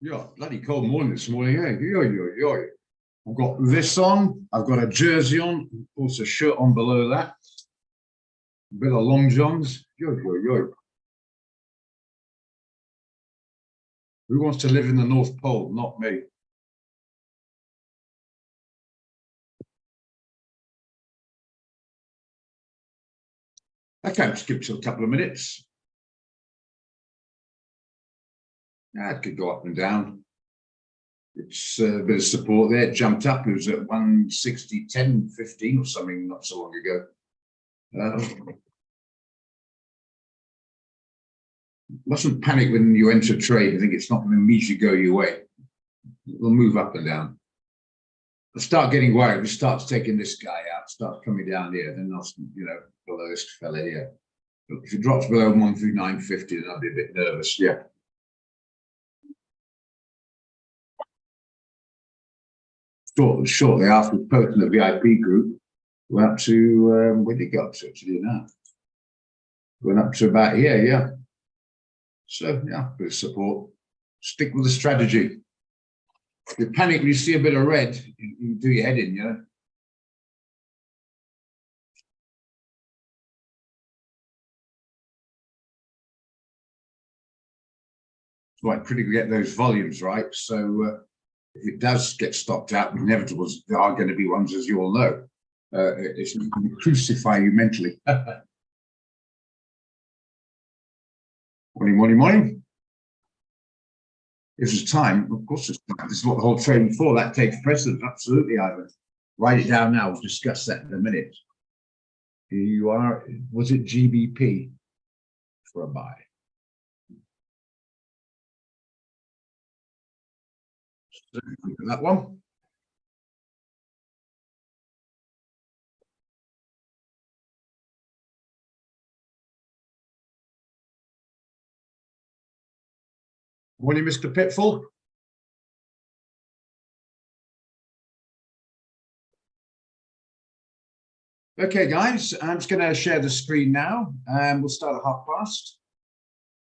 Yeah, bloody cold morning this morning, eh? Yo, yo, yo. I've got this on, I've got a jersey on, also a shirt on below that. A bit of long johns. Yo, yo, yo. Who wants to live in the North Pole? Not me. Okay, just give it a couple of minutes. It could go up and down. It's a bit of support there. It jumped up. It was at 160, 10, 15 or something not so long ago. Mustn't panic when you enter trade. I think it's not going to immediately go your way. It'll move up and down. I'll start getting worried. If it starts taking this guy out, starts coming down here, then I'll, below this fella here. But if it drops below 139.50, then I'll be a bit nervous. Yeah. Shortly after posting the VIP group, we're up to where did it go up to actually now? Went up to about here, yeah. So yeah, bit of support. Stick with the strategy. If you panic when you see a bit of red, you do your head in, you know. It's quite critical to get those volumes right. So if it does get stopped out, the inevitables there are going to be ones, as you all know. It's going to crucify you mentally. Morning. If there's time, of course, this is what the whole training for. That takes precedence. Absolutely, Ivan. Write it down now. We'll discuss that in a minute. Here you are. Was it GBP for a buy? That one. Morning, Mr. Pitfall. Okay, guys, I'm just going to share the screen now, and we'll start at past.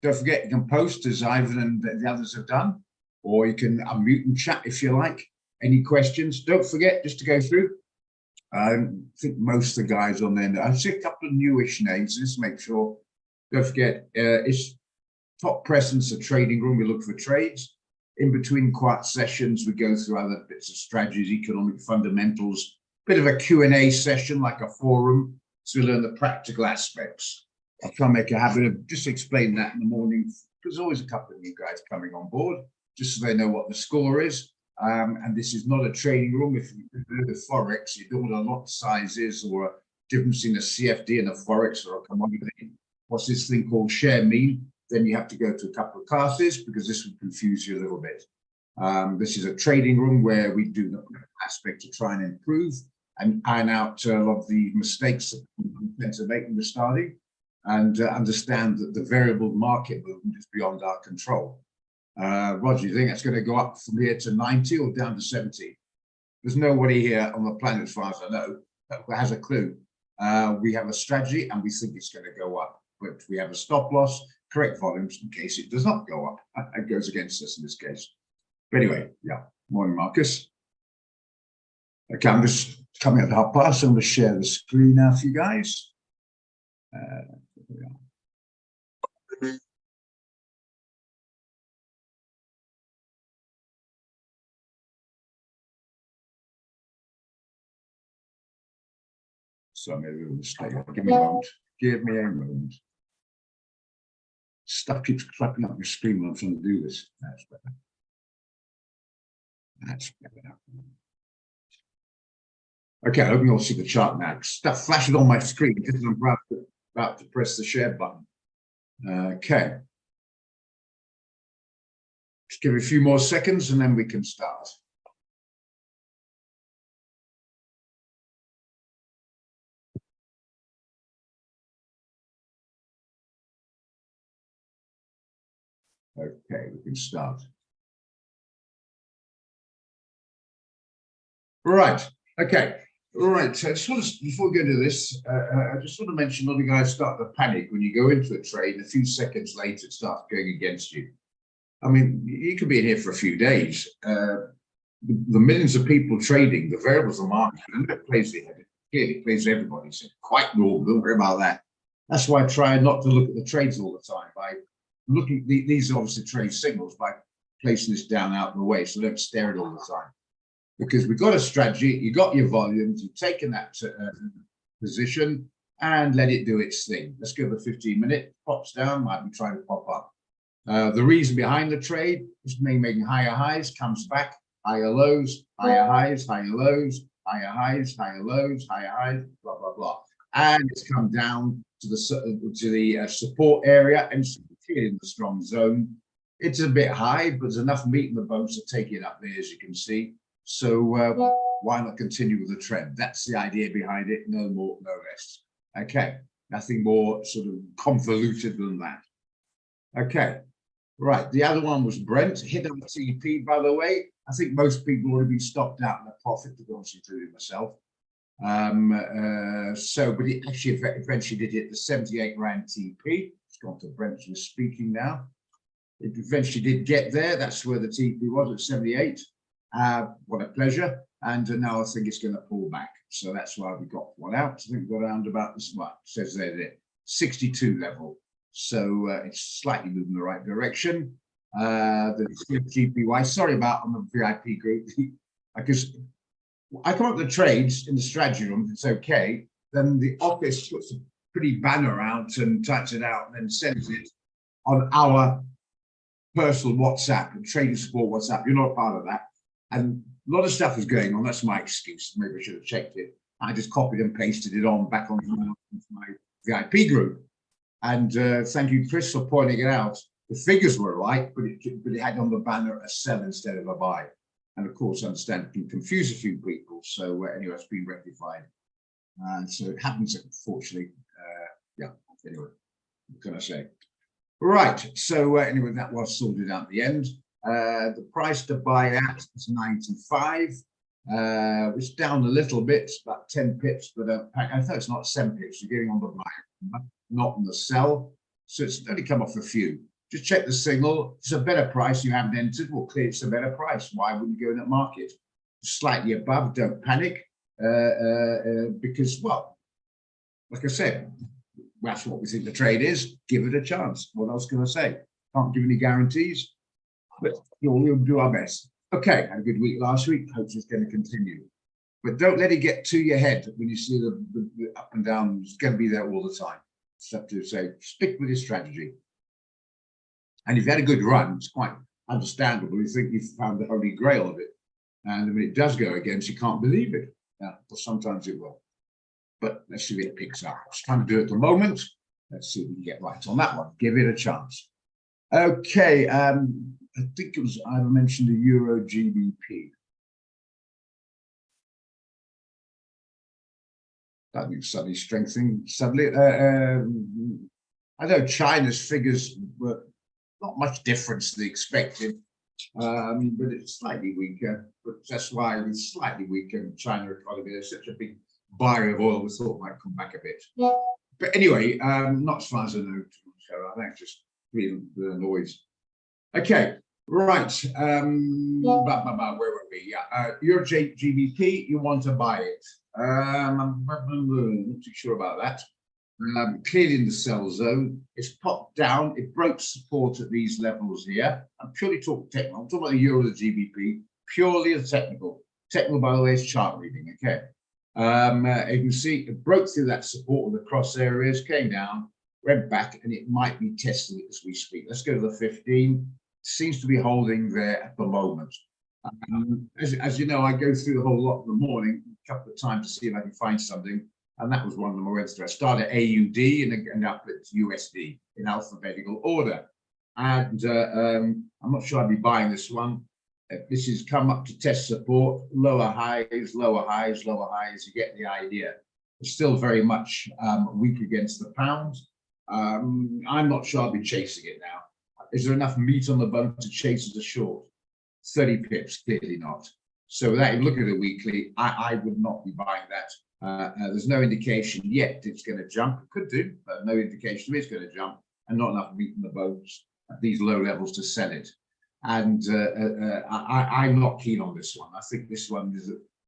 Don't forget, you can post as Ivan and the others have done, or you can unmute and chat if you like. Any questions? Don't forget just to go through. I think most of the guys on there, I see a couple of newish names. Just make sure. Don't forget, it's top presence, a trading room. We look for trades. In between quiet sessions, we go through other bits of strategies, economic fundamentals, bit of a Q&A session, like a forum, so we learn the practical aspects. I'll try and make a habit of just explaining that in the morning, because there's always a couple of new guys coming on board, just so they know what the score is. And this is not a trading room. If you do the Forex, you don't want a lot of sizes or a difference in a CFD and a Forex or a commodity. What's this thing called share mean? Then you have to go to a couple of classes because this would confuse you a little bit. This is a trading room where we do the aspect to try and improve and iron out a lot of the mistakes that we tend to make when we're starting, and understand that the variable market movement is beyond our control. Roger, do you think that's going to go up from here to 90 or down to 70? There's nobody here on the planet, as far as I know, that has a clue. We have a strategy and we think it's going to go up, but we have a stop loss, correct volumes in case it does not go up. It goes against us in this case. But anyway, yeah. Morning, Marcus. Okay, I'm just coming at past. I'm going to share the screen now for you guys. So I made a little mistake. Give me a moment. Give me a moment. Stuff keeps clapping up your screen when I'm trying to do this. That's better. That's better. Okay, I hope you all see the chart now. Stuff flashes on my screen because I'm about to press the share button. Okay. Just give it a few more seconds and then we can start. Okay, we can start. Right. Okay. All right. So before we go to this, I just want to mention a lot of guys start to panic when you go into a trade. A few seconds later, it starts going against you. I mean, you could be in here for a few days. The millions of people trading, the variables of the market, and it plays the head. Clearly plays everybody. So quite normal. Don't worry about that. That's why I try not to look at the trades all the time by looking. These are obviously trade signals by placing this down out of the way, so don't stare at it all the time. Because we've got a strategy. You got your volumes. You've taken that position and let it do its thing. Let's go to 15-minute. Pops down. Might be trying to pop up. The reason behind the trade is making higher highs, comes back, higher lows, higher highs, higher lows, higher highs, higher lows, higher highs, blah, blah, blah. And it's come down to the support area and it's in the strong zone. It's a bit high, but there's enough meat in the bones to take it up there, as you can see. So why not continue with the trend? That's the idea behind it. No more, no less. Okay, nothing more sort of convoluted than that. Okay. Right, the other one was Brent, hit on TP, by the way. I think most people already been stopped out in the profit, to be honest, including myself. But it actually eventually did hit the 78 Rand TP. It's gone to Brent who's speaking now. It eventually did get there. That's where the TP was at 78. What a pleasure. And now I think it's going to pull back. So that's why we got one out. I think we got around about this one. Says there, 62 level. So it's slightly moving in the right direction. The GPY, sorry about on the VIP group, because I come up with the trades in the strategy room, it's okay. Then the office puts a pretty banner out and types it out and then sends it on our personal WhatsApp, trading support WhatsApp. You're not part of that. And a lot of stuff is going on. That's my excuse. Maybe I should have checked it. I just copied and pasted it on back on my VIP group. And thank you, Chris, for pointing it out. The figures were right, but it had on the banner a sell instead of a buy. And of course, I understand it can confuse a few people. So anyway, it's been rectified. So it happens, unfortunately. Yeah, anyway, what can I say? Right, so anyway, that was sorted out at the end. The price to buy at is 95. It's down a little bit, about 10 pips, but I thought it's not 7 pips. You're getting on the buy, not on the sell. So it's only come off a few. Just check the signal. It's a better price you haven't entered. Well, clearly it's a better price. Why wouldn't you go in that market? Slightly above, don't panic. Because, well, like I said, that's what we think the trade is. Give it a chance. What else can I say? Can't give any guarantees, but we'll do our best. Okay, had a good week last week. Hope it's going to continue. But don't let it get to your head when you see the up and down. It's going to be there all the time. Just have to say, stick with your strategy. And if you had a good run, it's quite understandable. You think you've found the holy grail of it. And when it does go against, you can't believe it. Yeah, well, sometimes it will. But let's see if it picks up. It's trying to do it at the moment. Let's see if we can get right on that one. Give it a chance. Okay, I think it was, I mentioned the Euro GBP. That means suddenly strengthening. Suddenly, I know China's figures were not much difference than expected, but it's slightly weaker. But that's why it's slightly weaker in China economy. There's such a big buyer of oil, we thought might come back a bit. But anyway, not as far as I know. I think just the noise. Okay, right. Where were we? Yeah, Euro GBP. You want to buy it? I'm not too sure about that. Clearly in the sell zone, it's popped down. It broke support at these levels here. I'm purely talking technical. I'm talking about the Euro, the GBP, purely the technical. Technical, by the way, is chart reading. Okay. You can see it broke through that support of the cross areas, came down, went back, and it might be testing it as we speak. Let's go to the 15. Seems to be holding there at the moment. As you know, I go through the whole lot in the morning a couple of times to see if I can find something. And that was one of them I went through. I started at AUD and then end up at USD in alphabetical order. And I'm not sure I'd be buying this one. This has come up to test support, lower highs, lower highs, lower highs. You get the idea. It's still very much weak against the pound. I'm not sure I'll be chasing it now. Is there enough meat on the bone to chase as a short? 30 pips, clearly not. So without even looking at the weekly, I would not be buying that. There's no indication yet it's going to jump. It could do, but no indication it's going to jump, and not enough meat in the bones at these low levels to sell it. And I'm not keen on this one. I think this one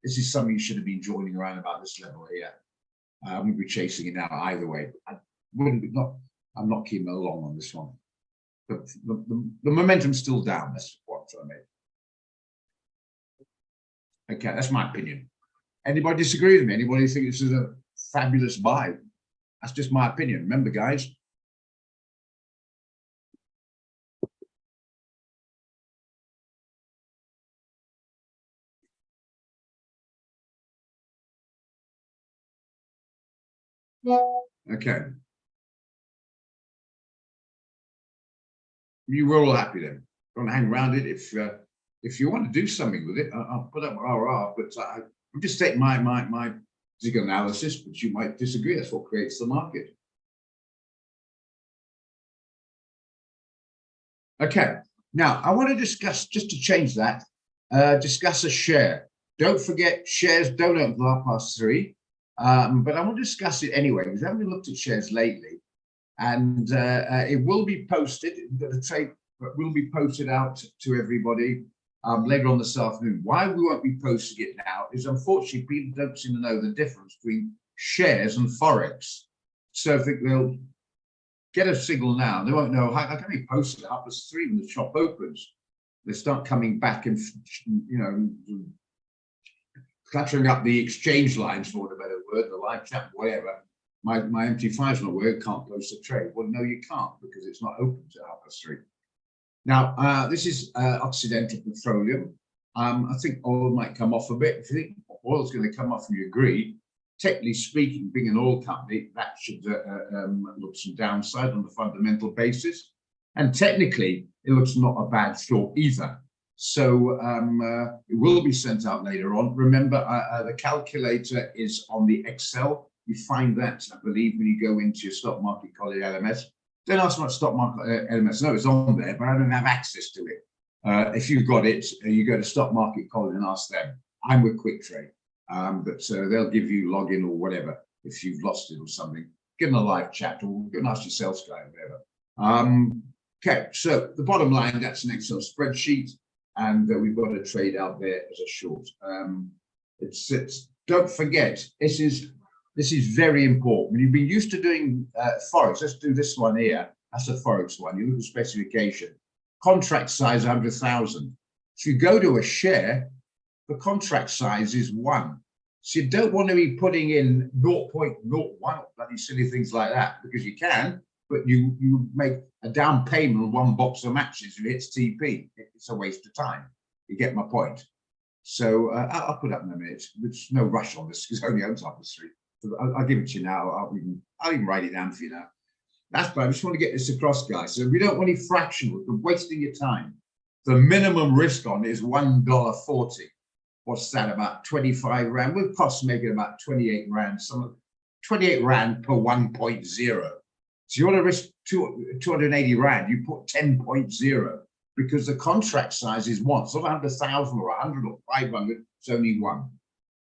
is something you should have been joining around about this level here. I wouldn't be chasing it now either way. I'm not keen along on this one. But the momentum's still down. That's what I'm trying to make. Okay, that's my opinion. Anybody disagree with me? Anybody think this is a fabulous buy? That's just my opinion. Remember, guys. Okay. You were all happy then. Don't hang around it. If you want to do something with it, I'll put up RR. But I'm just taking my Zig analysis, but you might disagree. That's what creates the market. Okay. Now I want to discuss, just to change that, discuss a share. Don't forget, shares don't open till 3:30. But I want to discuss it anyway because I haven't looked at shares lately, and it will be posted. The trade will be posted out to everybody later on this afternoon. Why we won't be posting it now is unfortunately people don't seem to know the difference between shares and forex. So if they'll get a signal now, they won't know how can they post it up as 3 when the shop opens. They start coming back and cluttering up the exchange lines, for a better word, the live chat, whatever. My MT5's not working, can't close the trade. Well, no, you can't because it's not open to 3:30. Now, this is Occidental Petroleum. I think oil might come off a bit. If you think oil's going to come off and you agree, technically speaking, being an oil company, that should look some downside on the fundamental basis. And technically, it looks not a bad short either. So it will be sent out later on. Remember, the calculator is on the Excel. You find that, I believe, when you go into your stock market college LMS. Don't ask about stock market LMS. No, it's on there, but I don't have access to it. If you've got it, you go to stock market college and ask them. I'm with Quick Trade, but they'll give you login or whatever if you've lost it or something. Give them a live chat or go and ask your sales guy or whatever. Okay, so the bottom line, that's an Excel spreadsheet. And we've got a trade out there as a short. Don't forget, this is very important. When you've been used to doing forex, let's do this one here. That's a forex one. You look at the specification. Contract size 100,000. So you go to a share, the contract size is 1. So you don't want to be putting in 0.01 bloody silly things like that because you can. But you make a down payment on 1 box of matches if it hits TP. It's a waste of time. You get my point. So I'll put up in a minute. There's no rush on this because it only owns 3:30. So I'll give it to you now. I'll even write it down for you now. That's fine. I just want to get this across, guys. So we don't want any fractional. We're wasting your time. The minimum risk on it is $1.40. What's that? About 25 rand. With costs making about 28 rand. 28 rand per 1.0. So you want to risk 280 rand, you put 10.0 because the contract size is 1. It's not 100,000 or 100 or 500, it's only 1.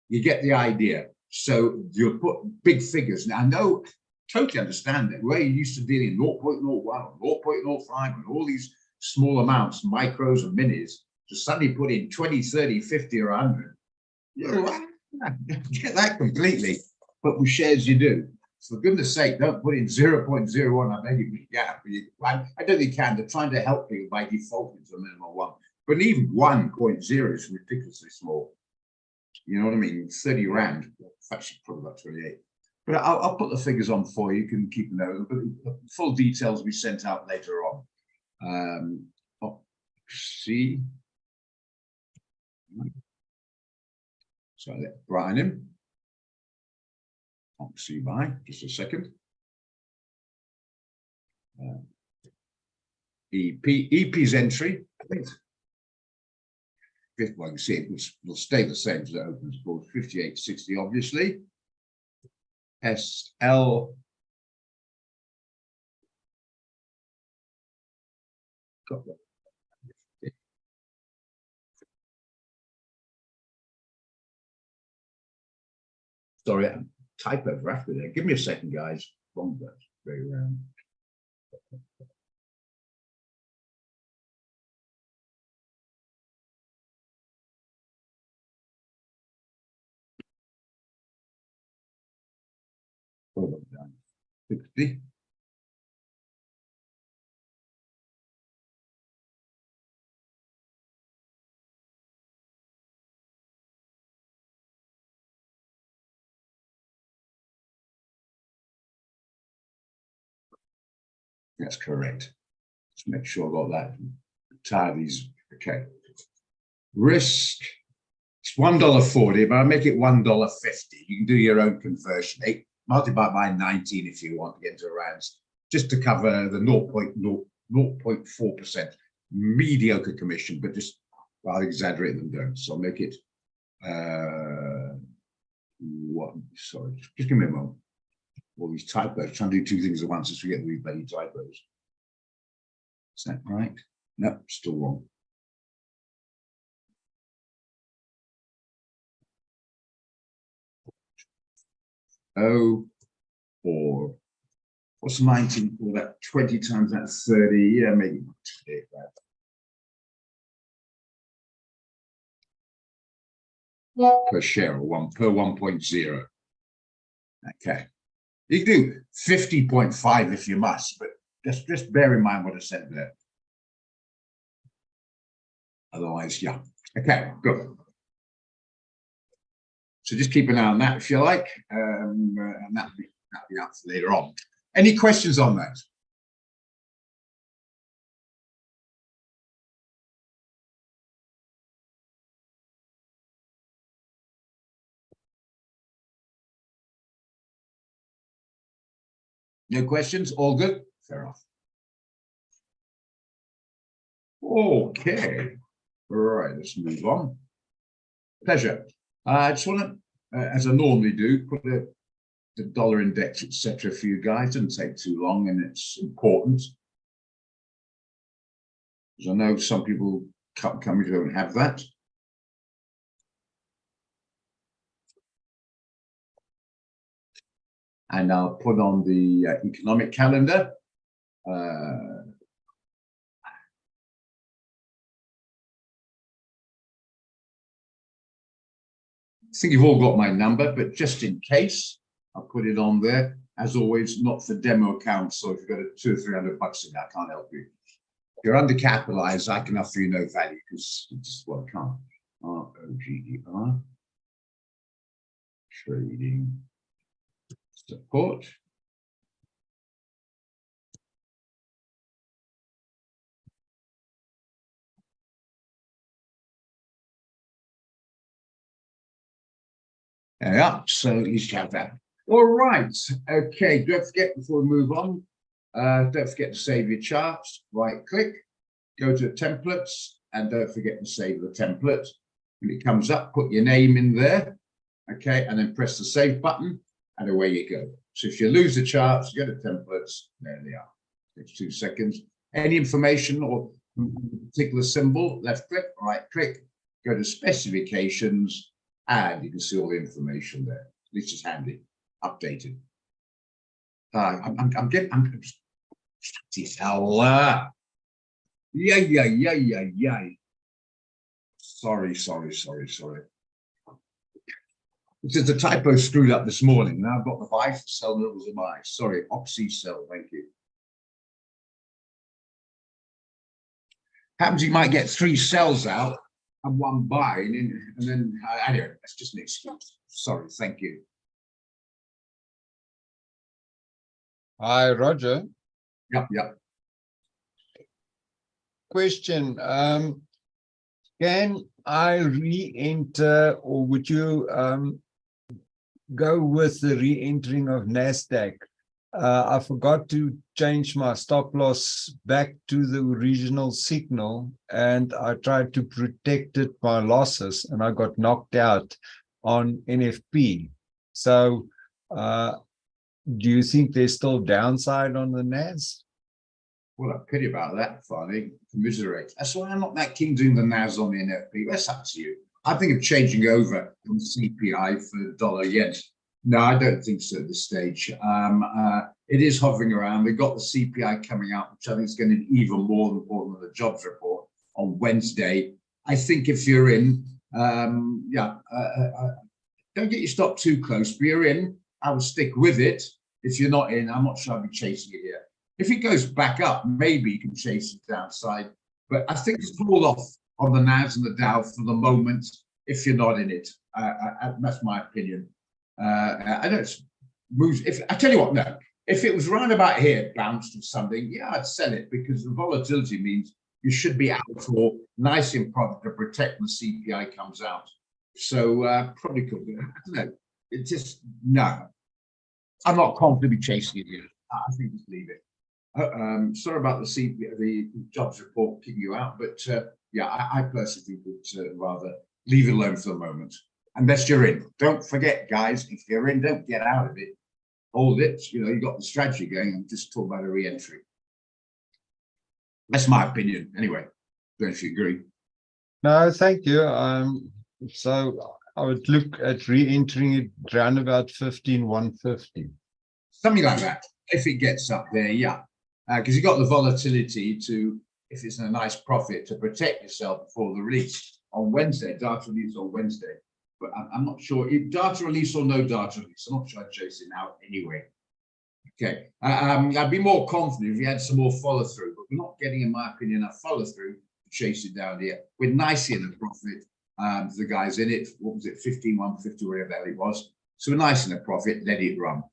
You get the idea. So you'll put big figures. Now, I know, totally understand that. Where you're used to dealing 0.01 or 0.05 and all these small amounts, micros and minis, to suddenly put in 20, 30, 50 or 100, get that completely. But with shares, you do. For goodness sake, don't put in 0.01. I beg you. Yeah, I don't think you can. They're trying to help people by default into a minimum 1. But even 1.0 is ridiculously small. You know what I mean? 30 rand. Actually, probably about 28. But I'll put the figures on for you. You can keep a note. But the full details will be sent out later on. See. So I let Brian in. See by just a second. EP's entry, I think fifth one, you can see it will stay the same as it opens, called 5860, obviously. SL got that. Sorry, typo graphic there. Give me a second, guys. Wrong button. Very round. See? That's correct. Let's make sure I got that. Tie these. Okay. Risk. It's $1.40, but I'll make it $1.50. You can do your own conversion. Multiply by 19 if you want to get into rounds, just to cover the 0.4% mediocre commission, but just I'll exaggerate them down. So I'll make it sorry, just give me a moment. All these typos, trying to do two things at once, just forget these bloody typos. Is that right? No, still wrong. Oh, or what's 19 for that? 20 times that's 30. Yeah, maybe that. Per share or per 1.0. Okay. You can do 50.5 if you must, but just bear in mind what I said there. Otherwise, yeah. Okay, good. So just keep an eye on that if you like, and that'll be out for later on. Any questions on that? No questions? All good? Fair enough. Okay. All right, let's move on. Pleasure. I just want to, as I normally do, put the dollar index, etc. for you guys. It doesn't take too long, and it's important. Because I know some people coming don't have that. And I'll put on the economic calendar. I think you've all got my number, but just in case, I'll put it on there. As always, not for demo accounts. So if you've got $200 or $300 in there, I can't help you. If you're undercapitalized, I can offer you no value because it's just what I can't. ROGER. Trading support. Yeah, so at least you have that. All right. Okay. Don't forget before we move on, don't forget to save your charts. Right click, go to templates, and don't forget to save the template. When it comes up, put your name in there. Okay, and then press the save button, and away you go. So if you lose the charts, you go to templates. There they are. Takes 2 seconds. Any information or particular symbol, left click, right click, go to specifications, and you can see all the information there. At least it's handy, updated. I'm sorry. This is the typo screwed up this morning. Now I've got the buy sell rules of buy. Sorry, oxy sell. Thank you. Happens you might get 3 sells out and 1 buy, and then anyway, that's just an excuse. Sorry, thank you. Hi, Roger. Yep. Question, can I re-enter, or would you go with the re-entering of NASDAQ? I forgot to change my stop loss back to the original signal, and I tried to protect it by losses, and I got knocked out on NFP. So do you think there's still downside on the NAS? Well, I pity about that, Farney. Commiserate. That's why I'm not that keen doing the NAS on the NFP. That's up to you. I think of changing over from CPI for dollar yen. No, I don't think so at this stage. It is hovering around. We've got the CPI coming out, which I think is going to be even more important than the jobs report on Wednesday. I think if you're in, don't get your stop too close. But you're in, I would stick with it. If you're not in, I'm not sure I'd be chasing it here. If it goes back up, maybe you can chase it downside. But I think it's hold off on the NAS and the Dow for the moment if you're not in it. That's my opinion. I don't move. If I tell you what, no. If it was round about here, bounced or something, yeah, I'd sell it because the volatility means you should be out for nice in product to protect when the CPI comes out. So probably could be. I don't know. It just no. I'm not confident be chasing it here. I think just leave it. Sorry about the jobs report kicking you out, but yeah, I personally would rather leave it alone for the moment, unless you're in. Don't forget, guys, if you're in, don't get out of it. Hold it. You know, you got the strategy going. I'm just talking about a re-entry. That's my opinion, anyway. Don't know if you agree. No, thank you. So I would look at re-entering it around about 15,150. Something like that. If it gets up there, yeah. Because you've got the volatility to, if it's in a nice profit, to protect yourself before the release on Wednesday, data release on Wednesday. But I'm not sure if data release or no data release. I'm not sure I'd chase it now anyway. Okay. I'd be more confident if you had some more follow through, but we're not getting, in my opinion, enough follow through to chase it down here. We're nicely in the profit. The guys in it, what was it, 15,150, whatever the hell it was. So we're nice in the profit, let it run.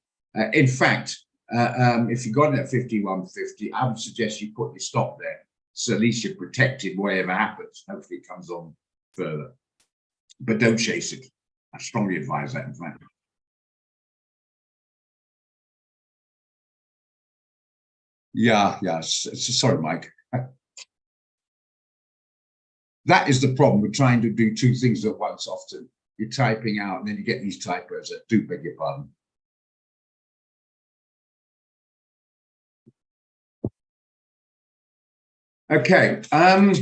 In fact, if you got in at 51.50, I would suggest you put your stop there. So at least you're protected whatever happens. Hopefully it comes on further. But don't chase it. I strongly advise that, in fact. Yeah. Sorry, Mike. That is the problem with trying to do two things at once often. You're typing out and then you get these typos that do beg your pardon. Okay, I'm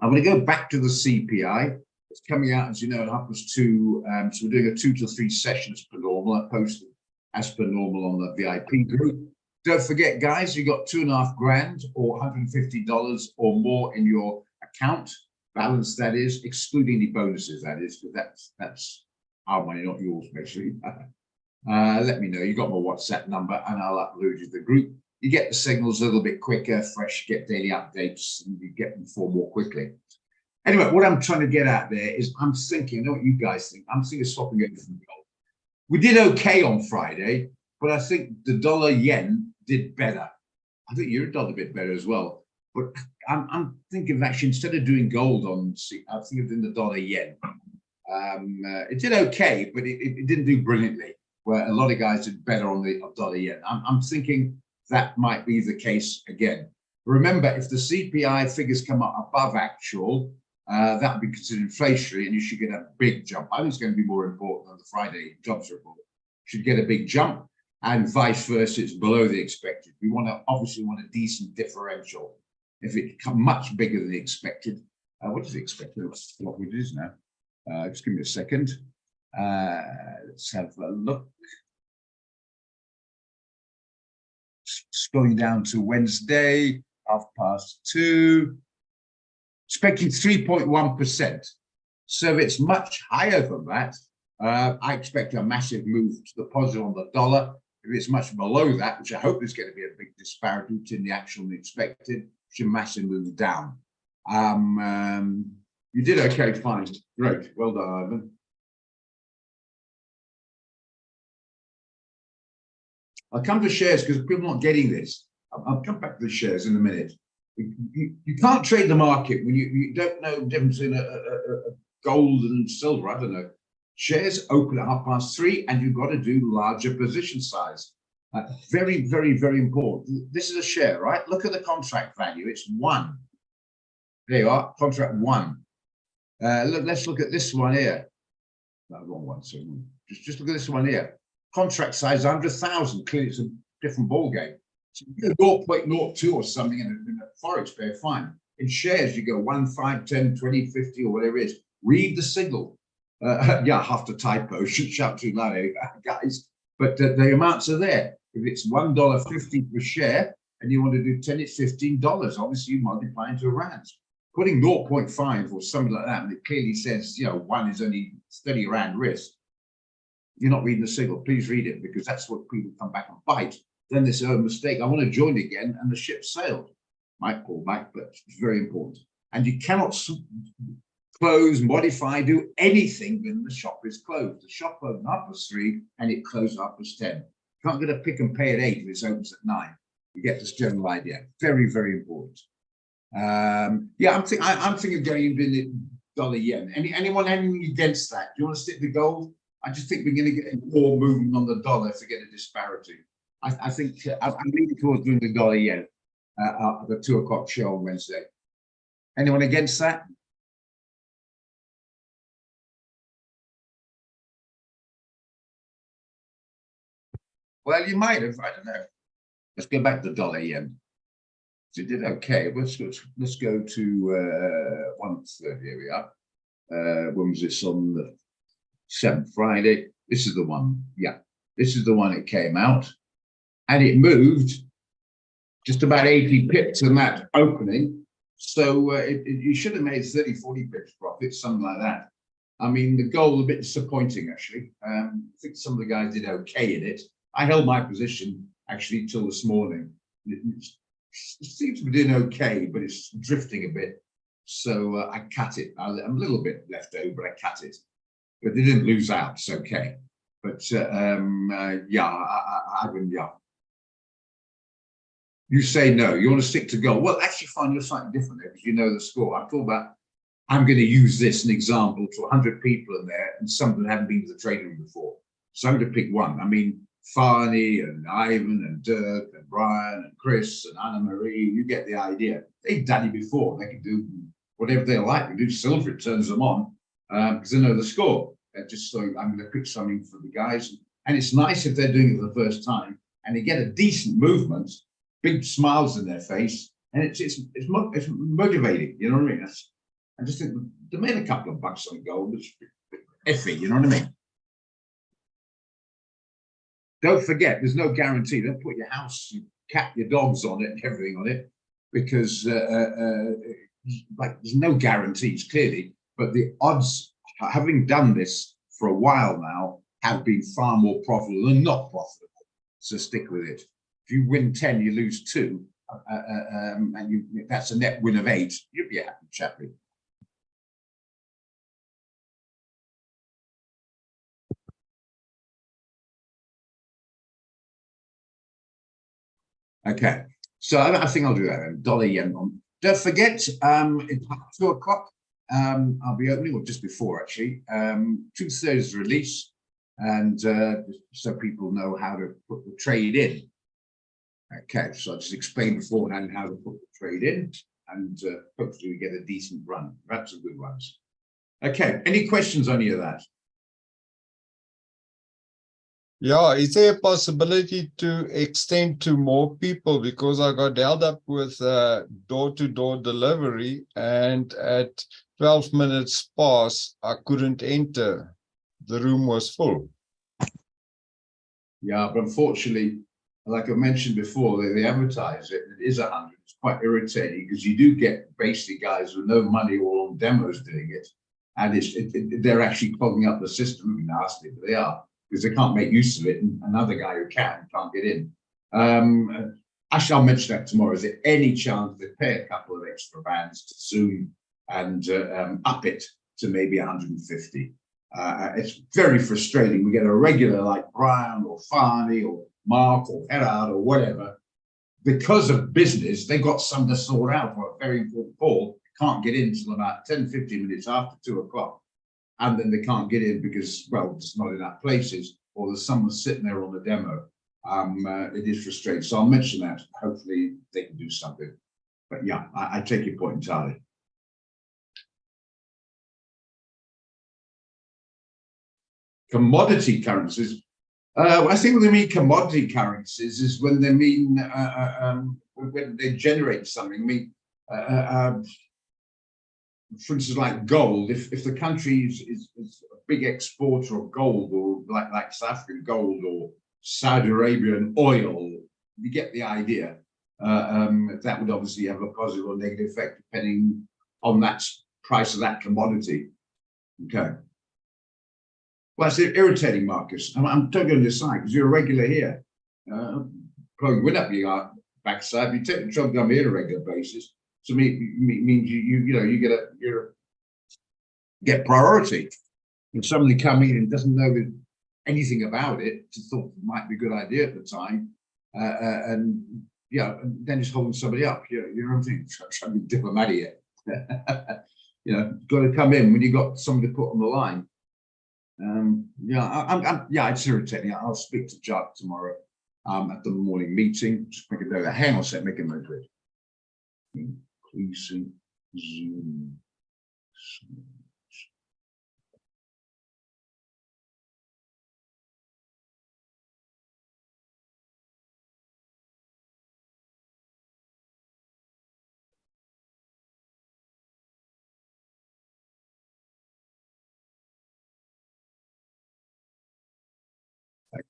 going to go back to the CPI. It's coming out, as you know, at 2:30. So we're doing a 2 to 3 sessions per normal. I posted as per normal on the VIP group. Don't forget, guys, you got $2.5 grand or $150 or more in your account balance. That is excluding the bonuses. That is, because that's our money, not yours, basically. Let me know. You got my WhatsApp number, and I'll upload you to the group. You get the signals a little bit quicker, fresh, get daily updates, and you get them more quickly. Anyway, what I'm trying to get at there is I'm thinking, I know what you guys think, I'm thinking of swapping it from gold. We did okay on Friday, but I think the dollar yen did better. I think euro-dollar a bit better as well. But I'm thinking of actually, instead of doing gold on, I'm thinking of doing the dollar yen. It did okay, but it didn't do brilliantly, where a lot of guys did better on the dollar yen. I'm thinking that might be the case again. Remember, if the CPI figures come up above actual, that would be considered inflationary, and you should get a big jump. I think it's going to be more important than the Friday jobs report. Should get a big jump, and vice versa, it's below the expected. We obviously want a decent differential. If it becomes much bigger than the expected, what is the expected? What it is now. Just give me a second. Let's have a look. Scrolling down to Wednesday, 2:30. Expecting 3.1%. So it's much higher than that. I expect a massive move to the positive on the dollar. If it's much below that, which I hope there's going to be a big disparity between the actual and the expected, it's a massive move down. You did okay, fine. Great. Well done, Ivan. I'll come to shares because people are not getting this. I'll come back to the shares in a minute. You can't trade the market when you don't know the difference in a gold and silver. I don't know. Shares open at 3:30, and you've got to do larger position size. Very, very, very important. This is a share, right? Look at the contract value. It's 1. There you are, contract 1. Let's look at this one here. No, wrong one. So just look at this one here. Contract size 100,000. Clearly, it's a different ball game. So you go 0.02 or something in a forex pair, fine. In shares, you go 1, 5, 10, 20, 50, or whatever it is. Read the signal. Yeah, half the typo. Should shout too loud, guys. But the amounts are there. If it's $1.50 per share and you want to do 10, it's $15. Obviously, you multiply into rands. Putting 0.5 or something like that, and it clearly says, 1 is only 30 rand risk. you're not reading the signal. Please read it, because that's what people come back and bite. Then they say, oh, mistake, I want to join again, and the ship sailed. Might pull back, but it's very important. And you cannot close, modify, do anything when the shop is closed. The shop opens up as 3 and it closes up as 10. You can't get a pick and pay at 8 if it opens at 9. You get this general idea. Very, very important. Yeah, I'm thinking of going in the dollar yen. Anyone anything against that? Do you want to stick to gold? I just think we're going to get more movement on the dollar if we get a disparity. I think I'm leaning towards doing the dollar yen at the 2 o'clock show on Wednesday. Anyone against that? Well, you might have. I don't know. Let's go back to the dollar yen. It did okay. Let's go to 1/3. Here we are. When was this? On the 7th, Friday. This is the one. Yeah, this is the one. It came out, and it moved just about 80 pips in that opening. So you should have made 30, 40 pips profit, something like that. I mean, the gold a bit disappointing, actually. I think some of the guys did okay in it. I held my position actually till this morning. It seems to be doing okay, but it's drifting a bit. So I cut it. I'm a little bit left over, but I cut it. But they didn't lose out. It's okay. But yeah, Ivan, yeah. You say no. You want to stick to gold. Well, actually, fine. You're slightly different there because you know the score. I thought about, I'm going to use this an example to 100 people in there, and some of them haven't been to the trading room before. So I'm going to pick one. I mean, Farney and Ivan and Dirk and Brian and Chris and Anna Marie, you get the idea. They've done it before. They can do whatever they like. They do silver, it turns them on because they know the score. Just so I'm going to pick something for the guys. And it's nice if they're doing it for the first time and they get a decent movement, big smiles in their face, and it's motivating. You know what I mean? I just think they made a couple of bucks on gold. It's iffy, you know what I mean? Don't forget, there's no guarantee. Don't put your house, your cat, your dogs on it and everything on it, because like there's no guarantees clearly, but the odds, having done this for a while now, have been far more profitable than not profitable. So stick with it. If you win 10, you lose 2, and that's a net win of 8, you'll be happy, chappy. Okay, so I think I'll do that then. Dollar yen on. Don't forget, it's 2 o'clock. I'll be opening, or just before actually. 2/3 release, and so people know how to put the trade in. Okay, so I'll just explain beforehand how to put the trade in, and hopefully we get a decent run. That's some good ones. Okay, any questions on any of that? Yeah, is there a possibility to extend to more people? Because I got held up with door-to-door delivery, and at 12 minutes past, I couldn't enter. The room was full. Yeah, but unfortunately, like I mentioned before, they advertise it. It is 100. It's quite irritating because you do get basically guys with no money or on demos doing it, and they're actually clogging up the system. Nasty, but they are, because they can't make use of it, and another guy who can't get in. Actually, I'll mention that tomorrow. Is there any chance they pay a couple of extra bands to Zoom and up it to maybe 150? It's very frustrating. We get a regular like Brian or Farney or Mark or Gerard or whatever. Because of business, they got some to sort out for a very important call. Can't get in until about 10, 15 minutes after 2 o'clock. And then they can't get in because, well, there's not enough places, or there's someone sitting there on the demo. It is frustrating. So I'll mention that. Hopefully they can do something. But yeah, I take your point entirely. Commodity currencies. I think when they mean commodity currencies is when they mean when they generate something. I mean, for instance, like gold. If the country is a big exporter of gold, or like South African gold or Saudi Arabian oil, you get the idea. That would obviously have a positive or negative effect depending on that price of that commodity. Okay. Well, it's irritating, Marcus. I'm totally on your side because you're a regular here. Probably went up your backside. You take the job done here on a regular basis. To me, means you get priority. If somebody coming in and doesn't know anything about it, just thought it might be a good idea at the time, and then just holding somebody up. You know what I'm saying? Trying to be diplomatic here. Got to come in when you got somebody to put on the line. It's irritating. I'll speak to Judd tomorrow at the morning meeting. Just make a note. Hang on a sec, make a note of it. Increasing Zoom.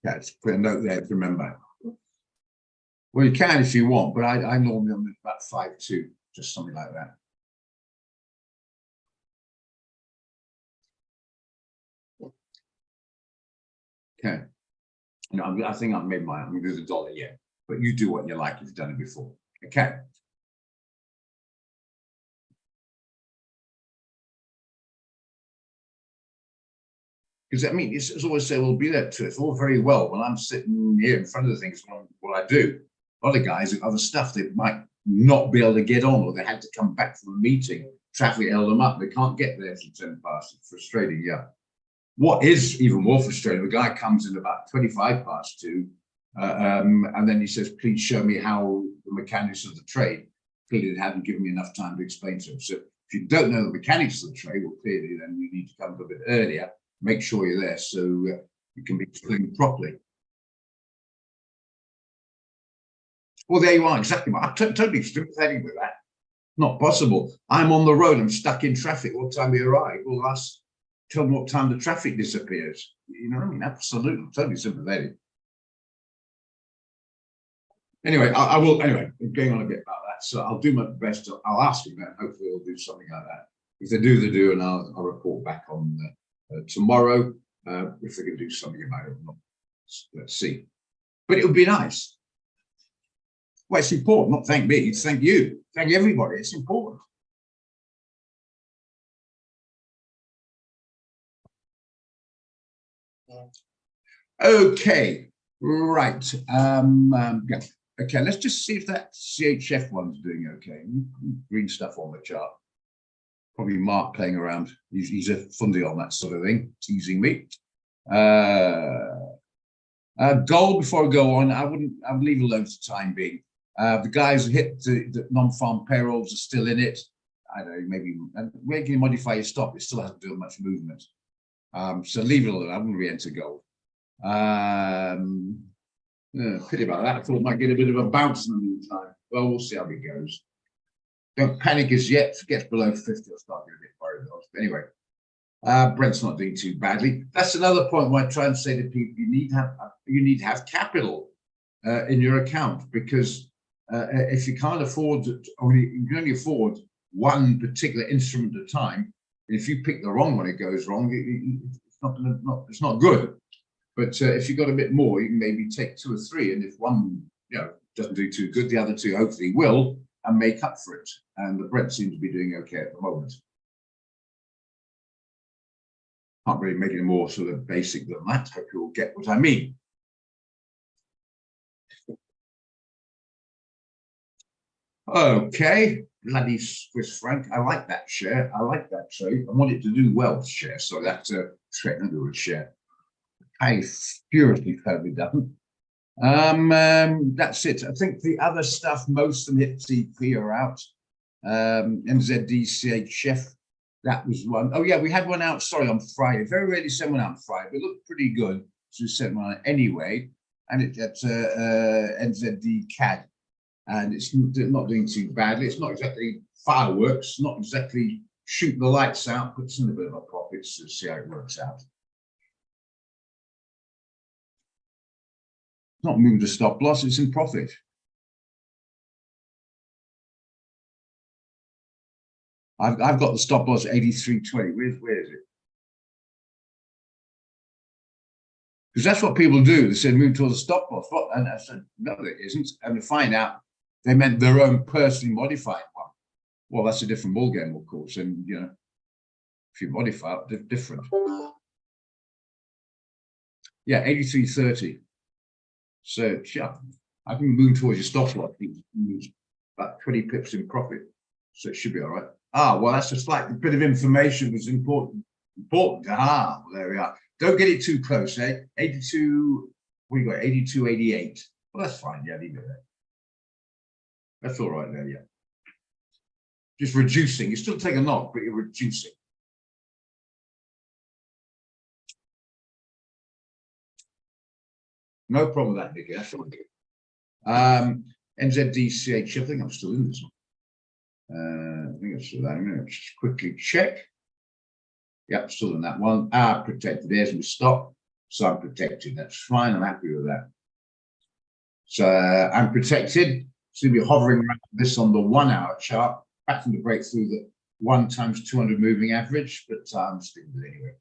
Okay, just put a note there to remember. Well, you can if you want, but I normally am about 5'2", just something like that. Okay. I think I've made mine. I'm going to do the dollar yet, but you do what you like if you've done it before. Okay. Because I mean, it's always say, "Well, be there too." It's all very well when I'm sitting here in front of the things. What I do, other guys have other stuff they might not be able to get on, or they had to come back from a meeting. Traffic held them up. They can't get there till 10 past. It's frustrating, yeah. What is even more frustrating, the guy comes in about 25 past 2, and then he says, "Please show me how the mechanics of the trade." Clearly, they haven't given me enough time to explain to him. So if you don't know the mechanics of the trade, well, clearly, then you need to come a little bit earlier. Make sure you're there so you can be explained properly. Well, there you are, exactly. I'm totally sympathetic with that. Not possible. I'm on the road. I'm stuck in traffic. What time we arrive? Well, tell them what time the traffic disappears. You know what I mean? Absolutely, totally sympathetic. Anyway, I will. Anyway, I'm going on a bit about that, so I'll do my best. I'll ask them that. Hopefully, they'll do something like that. If they do, they do, and I'll report back on tomorrow if they can do something about it or not. Let's see. But it would be nice. Well, it's important. Not thank me. It's thank you. Thank everybody. It's important. Okay. Right. Yeah. Okay. Let's just see if that CHF one's doing okay. Green stuff on the chart. Probably Mark playing around. He's a fundy on that sort of thing, teasing me. Gold, before I go on, I would leave it alone for the time being. The guys who hit the non-farm payrolls are still in it. I don't know, maybe where can you modify your stop? It still hasn't done much movement. So leave it alone. I wouldn't re-enter gold. Pity about that. I thought it might get a bit of a bounce in the meantime. Well, we'll see how it goes. Don't panic as yet. If it gets below 50, I'll start getting a bit worried. But anyway, Brent's not doing too badly. That's another point where I try and say to people, you need to have capital in your account, because if you can't afford, you can only afford one particular instrument at a time. If you pick the wrong one, it goes wrong. It's not good. But if you've got a bit more, you can maybe take 2 or 3, and if one doesn't do too good, the other 2 hopefully will and make up for it. And the Brent seems to be doing okay at the moment. Can't really make it more sort of basic than that. Hope you'll get what I mean. Okay, bloody Swiss franc. I like that share. I like that trade. I want it to do well, share. So that's a trade under a share. I furiously fairly done. That's it. I think the other stuff, most of them hit CP are out. NZD CHF, that was one. Oh yeah, we had one out, sorry, on Friday. Very rarely send one out on Friday, but it looked pretty good. So we sent one out anyway. And it's NZD CAD. And it's not doing too badly. It's not exactly fireworks, not exactly shoot the lights out, but it's in a bit of a profit to see how it works out. Not moved a stop loss, it's in profit. I've got the stop loss 83.20. Where is it? Because that's what people do. They say move towards the stop loss. What? And I said, no, it isn't. And to find out, they meant their own personally modified one. Well, that's a different ballgame, of course. And, you know, if you modify it, they're different. Yeah, 83.30. So, yeah, I can move towards your stop loss. About 20 pips in profit. So it should be all right. Ah, well, that's a slight bit of information was important. Ah, well, there we are. Don't get it too close, eh? 82, what do you got? 82.88. Well, that's fine. Yeah, leave it there. That's all right there, yeah. Just reducing. You still take a knock, but you're reducing. No problem with that, Nicky. That's all good. NZDCH, I think I'm still in this one. I think I'm still there. I'm going to just quickly check. Yep, still in that one. Protected. There's my stop. So I'm protected. That's fine. I'm happy with that. So I'm protected. So we'll be hovering around this on the 1 hour chart, battling to break through the 1 times 200 moving average, but I'm sticking with it anyway.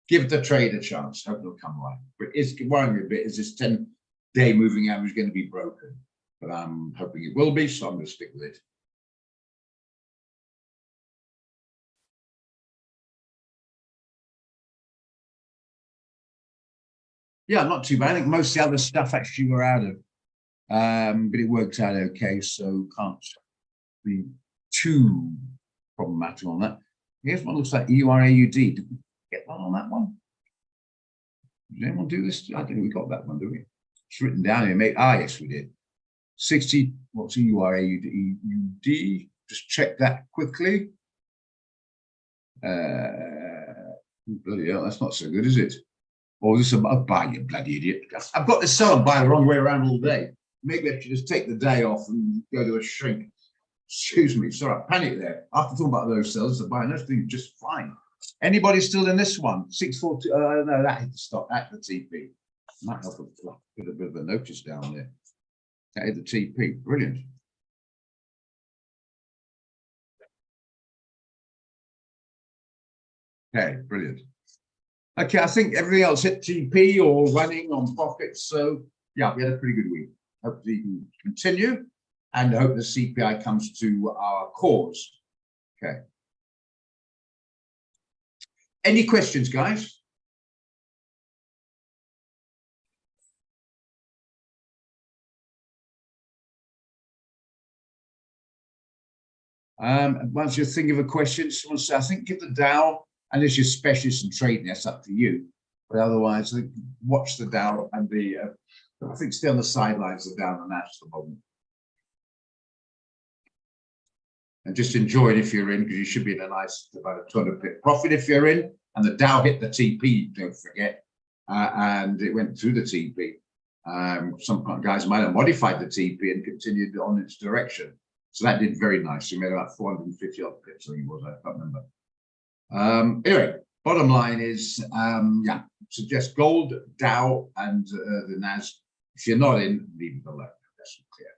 Give the trade a chance. Hope it'll come right. But it's worrying me a bit. Is this 10-day moving average going to be broken? But I'm hoping it will be, so I'm going to stick with it. Yeah, not too bad. I think most of the other stuff actually were out of, but it worked out okay, so can't be too problematic on that. Here's one looks like EURAUD. Did we get one on that one? Did anyone do this? I think we got that one, did we? It's written down here, mate. Ah, yes, we did. 60, what's EURAUD? Just check that quickly. Bloody hell, that's not so good, is it? Oh, this is a buy, you bloody idiot. I've got to sell and buy the wrong way around all day. Maybe I should just take the day off and go to a shrink. Excuse me, sorry, I panicked there. After talking about those sales, the buying, those things just fine. Anybody still in this one? 642, no, that hit the stop, at the TP. Might help put a bit of a notice down there. That hit the TP, brilliant. Okay, brilliant. Okay, I think everything else hit TP or running on profits. So yeah, we had a pretty good week. Hopefully you can continue and I hope the CPI comes to our cause. Okay. Any questions, guys? Once you think of a question, someone say, I think give the Dow, unless you're specialist in trading, that's up to you. But otherwise, watch the Dow and the, I think stay on the sidelines of Dow and that's the moment. And just enjoy it if you're in, because you should be in a nice, about a 200 pip profit if you're in. And the Dow hit the TP, don't forget, and it went through the TP. Some guys might have modified the TP and continued on its direction. So that did very nice. You made about 450 odd pips, I think it was, I can't remember. Anyway, bottom line is, yeah, suggest gold, Dow, and the NAS. If you're not in, leave it alone. That's clear.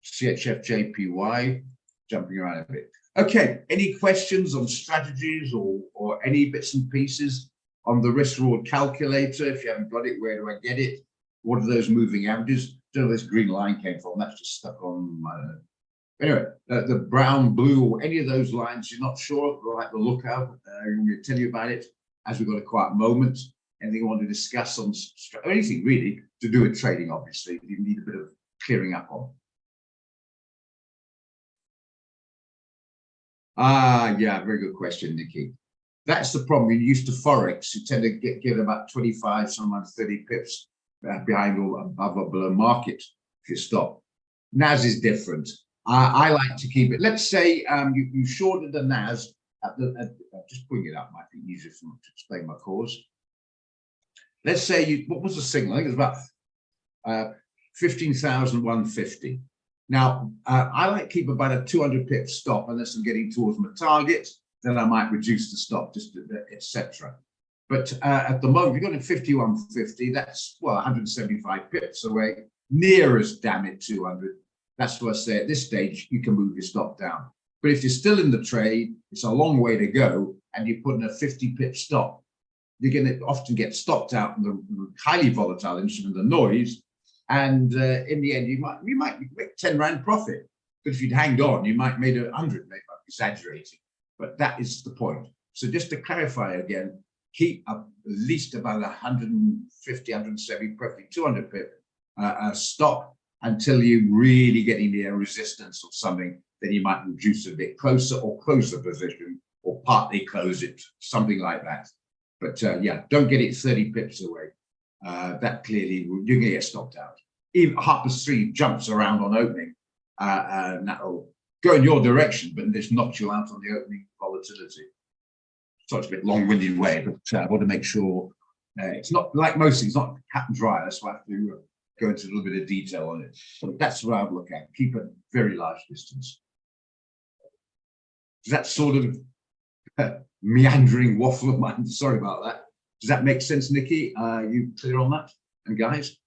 CHF JPY, jumping around a bit. Okay, any questions on strategies or any bits and pieces on the risk reward calculator? If you haven't got it, where do I get it? What are those moving averages? Don't know where this green line came from. That's just stuck on, I don't know. Anyway, the brown, blue, or any of those lines you're not sure, like the lookout, I'm going to tell you about it as we've got a quiet moment. Anything you want to discuss on anything really to do with trading, obviously, you need a bit of clearing up on. Ah, yeah, very good question, Nikki. That's the problem. You're used to Forex. You tend to get about 25, sometimes 30 pips behind or above or below market if you stop. NAS is different. I like to keep it. Let's say you shorted the NAS at just putting it up might be easier for me to explain my cause. Let's say what was the signal? I think it was about 15,150. Now, I like to keep about a 200 pip stop unless I'm getting towards my target. Then I might reduce the stop, just etc. But at the moment, you've got a 5150. That's well 175 pips away, near as damn it 200. That's what I say. At this stage, you can move your stop down. But if you're still in the trade, it's a long way to go, and you put in a 50 pip stop. you're going to often get stopped out in the highly volatile instrument, the noise, and in the end, you might make 10 Rand profit. But if you'd hanged on, you might have made 100, maybe I'm exaggerating. But that is the point. So just to clarify again, keep up at least about 150, 170, preferably 200 pip stop until you really getting near resistance or something. Then you might reduce a bit closer or close the position or partly close it, something like that. But yeah, don't get it 30 pips away. That clearly, you're going to get stopped out. Even H3 jumps around on opening, and that'll go in your direction, but this knocks you out on the opening volatility. So it's a bit long-winded way, but I want to make sure it's not like most things, not cut and dry. That's why I have to go into a little bit of detail on it. So that's what I would look at. Keep a very large distance. Does that sort of meandering waffle of mine? Sorry about that. Does that make sense, Nikki? You clear on that? And guys?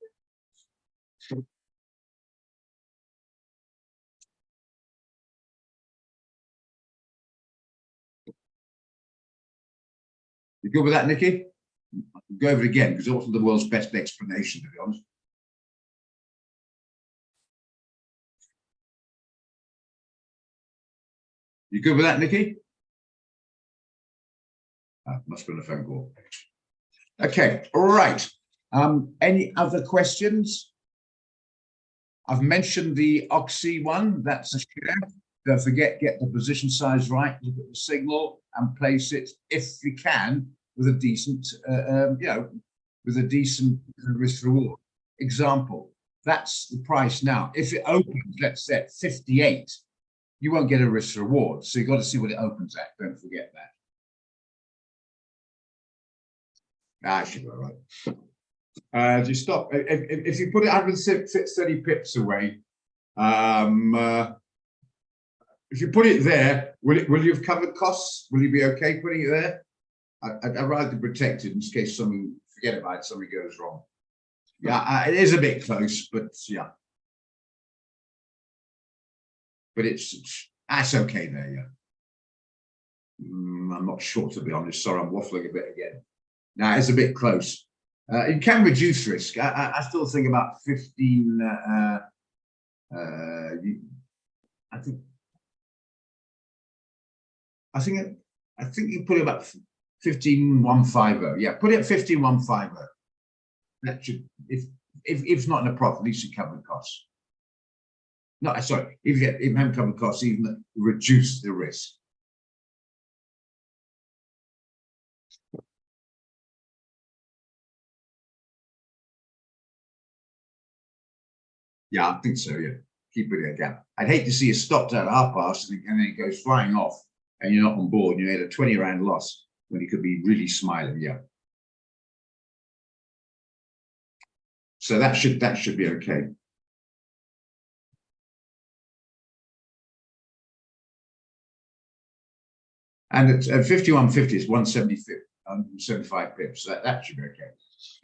You good with that, Nikki? I'll go over it again because it wasn't the world's best explanation, to be honest. You good with that, Nikki? Must have been a phone call. Okay, all right. Any other questions? I've mentioned the Oxy one. That's a share. Don't forget, get the position size right. Look at the signal and place it, if you can, with a decent, with a decent risk reward. Example. That's the price now. If it opens, let's say at 58, you won't get a risk reward. So you've got to see what it opens at. Don't forget that. I should be all right. If you stop, if you put it 130 pips away, if you put it there, will you have covered costs? Will you be okay putting it there? I'd rather protect it in case something, forget about it, something goes wrong. Yeah, it is a bit close, but yeah. But that's okay there, yeah. I'm not sure, to be honest. Sorry, I'm waffling a bit again. Now it's a bit close. You can reduce risk. I still think about 15. I think you put it about 15,150. Yeah, put it at 15,150. That should, if it's not in a profit, at least you cover the costs. No, sorry, if you haven't covered costs, even reduce the risk. Yeah, I think so, yeah. Keep it again. I'd hate to see you stopped at half past and then it goes flying off and you're not on board and you had a 20 Rand loss when you could be really smiling, yeah. So that should be okay. And at 51.50 is 175 pips. So that should be okay.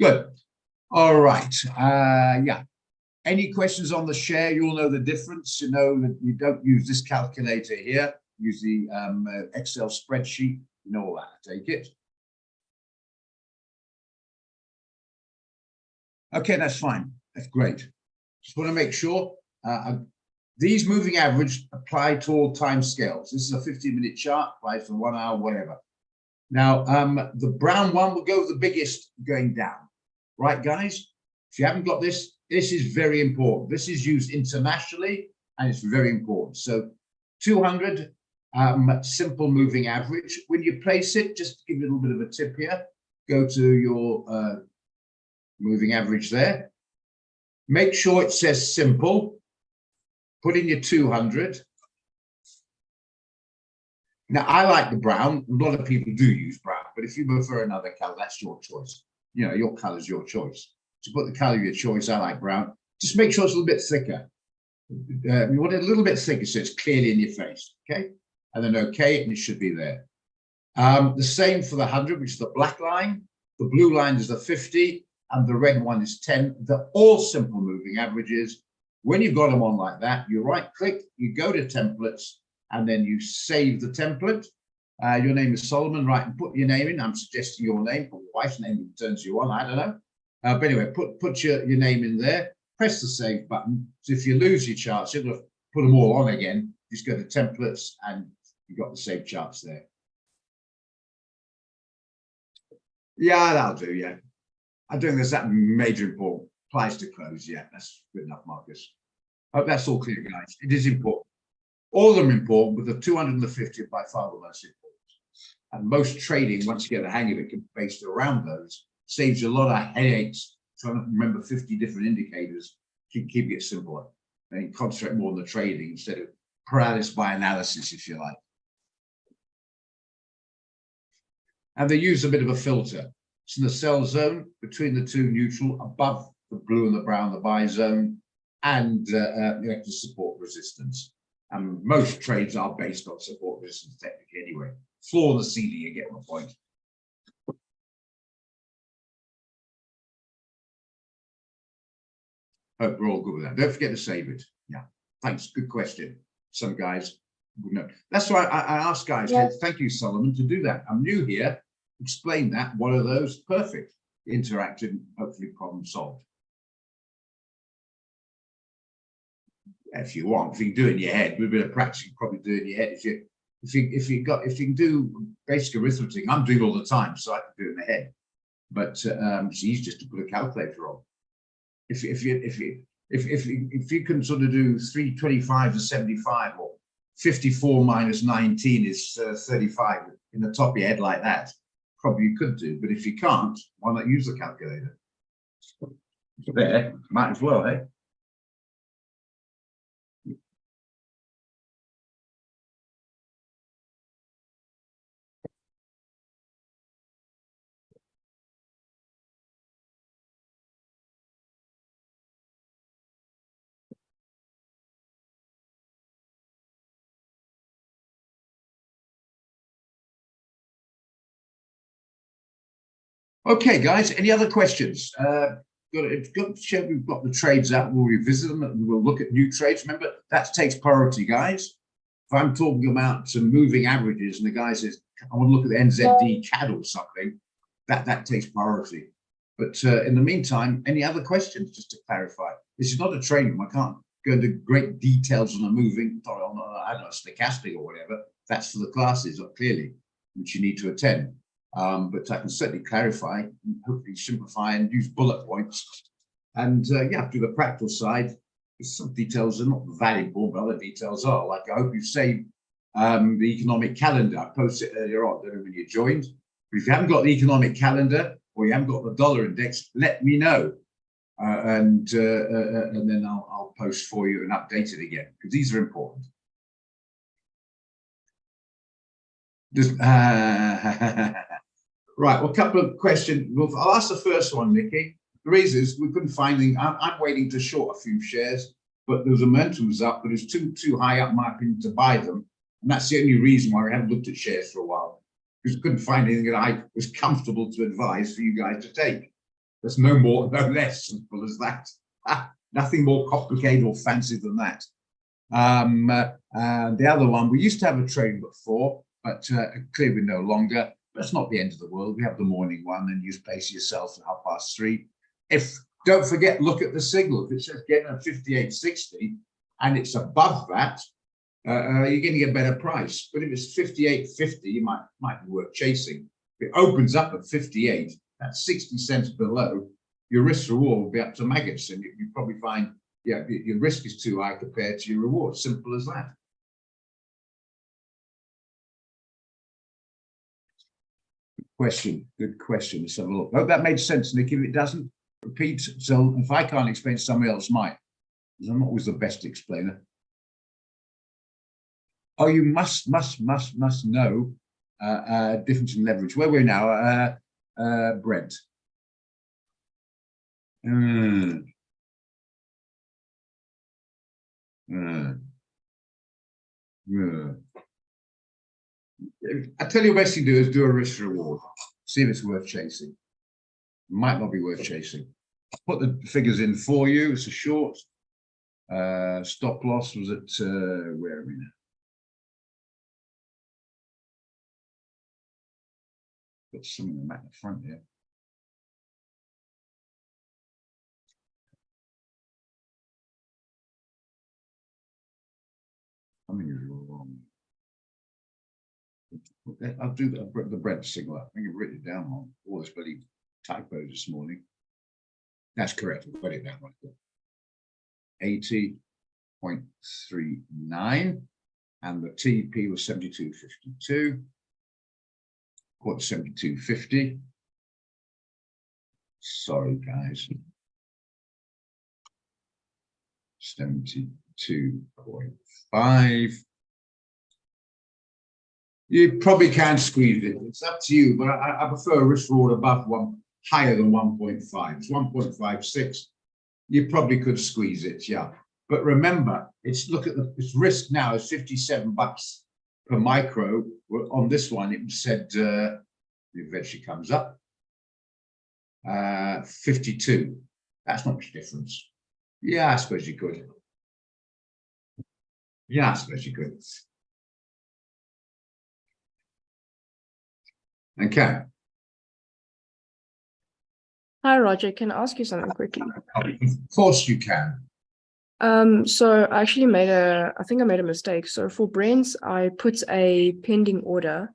Good. All right. Yeah. Any questions on the share? You all know the difference. You know that you don't use this calculator here. Use the Excel spreadsheet. You know all that. Take it. Okay, that's fine. That's great. Just want to make sure these moving average apply to all time scales. This is a 15-minute chart, applies for 1 hour, whatever. Now, the brown one will go the biggest going down. Right, guys? If you haven't got this, this is very important. This is used internationally, and it's very important. So 200, simple moving average. When you place it, just to give you a little bit of a tip here, go to your moving average there. Make sure it says simple. Put in your 200. Now, I like the brown. A lot of people do use brown, but if you prefer another color, that's your choice. You know, your color is your choice. To put the color of your choice, I like brown. Just make sure it's a little bit thicker. You want it a little bit thicker so it's clearly in your face, okay? And then okay, and it should be there. The same for the 100, which is the black line. The blue line is the 50, and the red one is 10. They're all simple moving averages. When you've got them on like that, you right-click, you go to templates, and then you save the template. Your name is Solomon, right? And put your name in. I'm suggesting your name, but wife's name turns you on. I don't know. But anyway, put your name in there. Press the save button. So if you lose your charts, you're going to put them all on again. Just go to templates and you've got the save charts there. Yeah, that'll do. Yeah. I don't think there's that major important. Applies to close. Yeah, that's good enough, Marcus. Hope that's all clear, guys. It is important. All of them important, but the 250 are by far the most important. And most trading, once you get the hang of it, based around those, saves you a lot of headaches trying to remember 50 different indicators. Keep it simpler and concentrate more on the trading instead of paralysis by analysis, if you like. And they use a bit of a filter. It's in the sell zone between the two neutral, above the blue and the brown, the buy zone, and the support resistance. And most trades are based on support resistance technically anyway. Floor the ceiling, you get my point. Hope we're all good with that. Don't forget to save it. Yeah, thanks. Good question. Some guys would know. That's why I asked guys, yeah. Thank you, Solomon, to do that. I'm new here. Explain that. What are those? Perfect. Interactive, hopefully problem solved. If you want, if you can do it in your head, with a bit of practice, you can probably do it in your head. If you can do basic arithmetic, I'm doing all the time, so I can do it in the head. But it's easy just to put a calculator on. If you can sort of do 325 to 75 or 54 minus 19 is 35 in the top of your head like that, probably you could do. But if you can't, why not use the calculator? There, might as well, eh? Okay, guys, any other questions? It's good to show we've got the trades out. We'll revisit them and we'll look at new trades. Remember, that takes priority, guys. If I'm talking about some moving averages and the guy says, I want to look at the NZD CAD or something, that takes priority. But in the meantime, any other questions, just to clarify? This is not a training. I can't go into great details on a moving, on I don't know, stochastic or whatever. That's for the classes, clearly, which you need to attend. But I can certainly clarify, and hopefully simplify and use bullet points. And yeah, to the practical side, some details are not valuable, but other details are. Like I hope you saved the economic calendar. I posted it earlier on, I don't know when you joined. But if you haven't got the economic calendar or you haven't got the dollar index, let me know. And then I'll post for you and update it again, because these are important. Just, right, well, a couple of questions. Well, I'll ask the first one, Nikki. The reason is we couldn't find anything. I'm waiting to short a few shares, but there was a momentum's up, but it's too high up, in my opinion, to buy them. And that's the only reason why we haven't looked at shares for a while, because we couldn't find anything that I was comfortable to advise for you guys to take. There's no more, no less simple as that. Nothing more complicated or fancy than that. The other one, we used to have a trade before, but clearly no longer. But it's not the end of the world. We have the morning one, and you place yourself at 3:30. If don't forget, look at the signal. If it says getting a 58.60 and it's above that, you're getting a better price. But if it's 58.50, you might be worth chasing. If it opens up at 58, that's 60 cents below. Your risk reward will be up to maggots, and you probably find, yeah, your risk is too high compared to your reward. Simple as that. Good question. Let's have a look. Hope that made sense, Nick. If it doesn't, repeat. So if I can't explain, somebody else might, because I'm not always the best explainer. Oh, you must know difference in leverage. Where we're now, Brent. I tell you, the best thing to do is do a risk reward. See if it's worth chasing. Might not be worth chasing. I'll put the figures in for you. It's a short. Stop loss was at where are we now? Put some of them at the front here. I mean, you're wrong. I'll do the bread single up. I think I've written it down on all this bloody typos this morning. That's correct. I've got it down right there. 80.39, and the TP was 72.52. Quote 72.50. Sorry, guys. 72.5. You probably can squeeze it. It's up to you, but I prefer a risk reward above one, higher than 1.5. It's 1.56. You probably could squeeze it, yeah. But remember, it's look at its risk now is $57 per micro. Well, on this one, it said it eventually comes up 52. That's not much difference. Yeah, I suppose you could. Yeah, I suppose you could. Okay. Hi, Roger. Can I ask you something quickly? Of course you can. So I actually I think I made a mistake. So for Brent, I put a pending order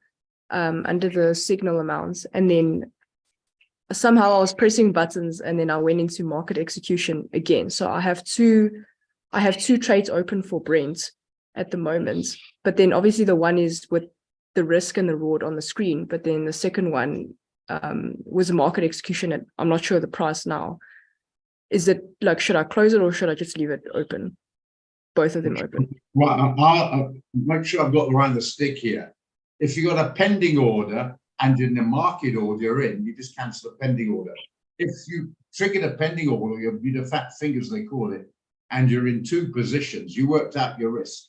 under the signal amounts, and then somehow I was pressing buttons, and then I went into market execution again. So I have two trades open for Brent at the moment, but then obviously the one is with the risk and the reward on the screen, but then the second one was a market execution at, I'm not sure the price now. Is it like, should I close it or should I just leave it open? Both of them open. Right, I'll make sure I've got around the stick here. If you've got a pending order and in the market order you're in, you just cancel the pending order. If you triggered a pending order, you do fat fingers, they call it, and you're in two positions, you worked out your risk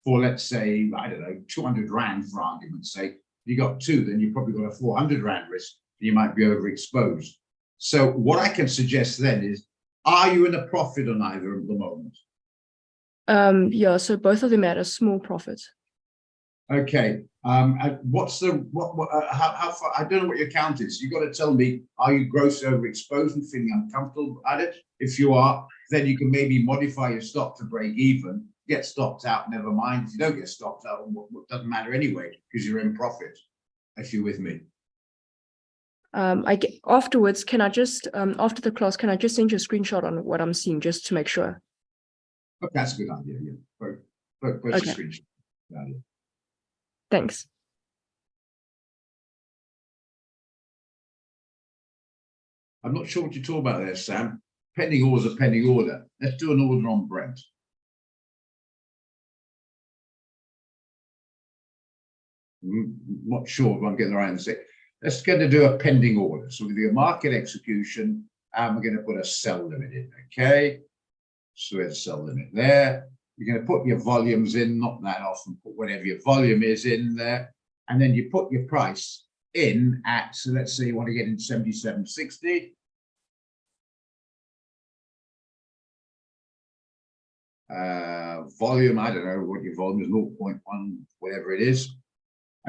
for, let's say, I don't know, 200 Rand for argument's sake. You got two, then you probably got a 400 Rand risk. You might be overexposed. So what I can suggest then is, are you in a profit on either at the moment? Yeah, so both of them at a small profit. Okay. What's the how far? I don't know what your count is. You got to tell me, are you gross overexposed and feeling uncomfortable at it? If you are, then you can maybe modify your stop to break even. Get stopped out, never mind. If you don't get stopped out, it doesn't matter anyway because you're in profit. If you're with me. Afterwards, can I just after the class, can I just send you a screenshot on what I'm seeing just to make sure? Okay, that's a good idea. Yeah, both Okay. screenshot. Yeah. Thanks. I'm not sure what you're talking about there, Sam. Pending order is a pending order. Let's do an order on Brent. Not sure if I'm getting the right answer. Let's get to do a pending order. So we're going to do a market execution, and we're going to put a sell limit in. Okay. So there's a sell limit there. You're going to put your volumes in, not that often, put whatever your volume is in there. And then you put your price in at, so let's say you want to get in 77.60. Volume, I don't know what your volume is, 0.1, whatever it is.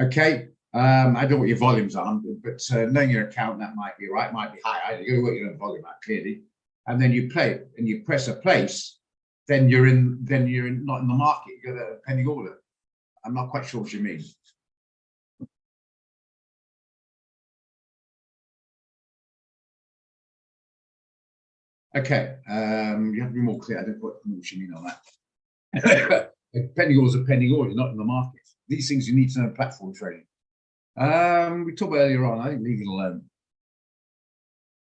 Okay. I don't know what your volumes are, but knowing your account, that might be right, might be high. You got to work your own volume out clearly. And then you play it and you press a place, then you're not in the market, you got a pending order. I'm not quite sure what you mean. Okay, you have to be more clear. I don't know what you mean on that. A pending order is a pending order, not in the market. These things you need to know platform trading. We talked about earlier on, I think leave it alone.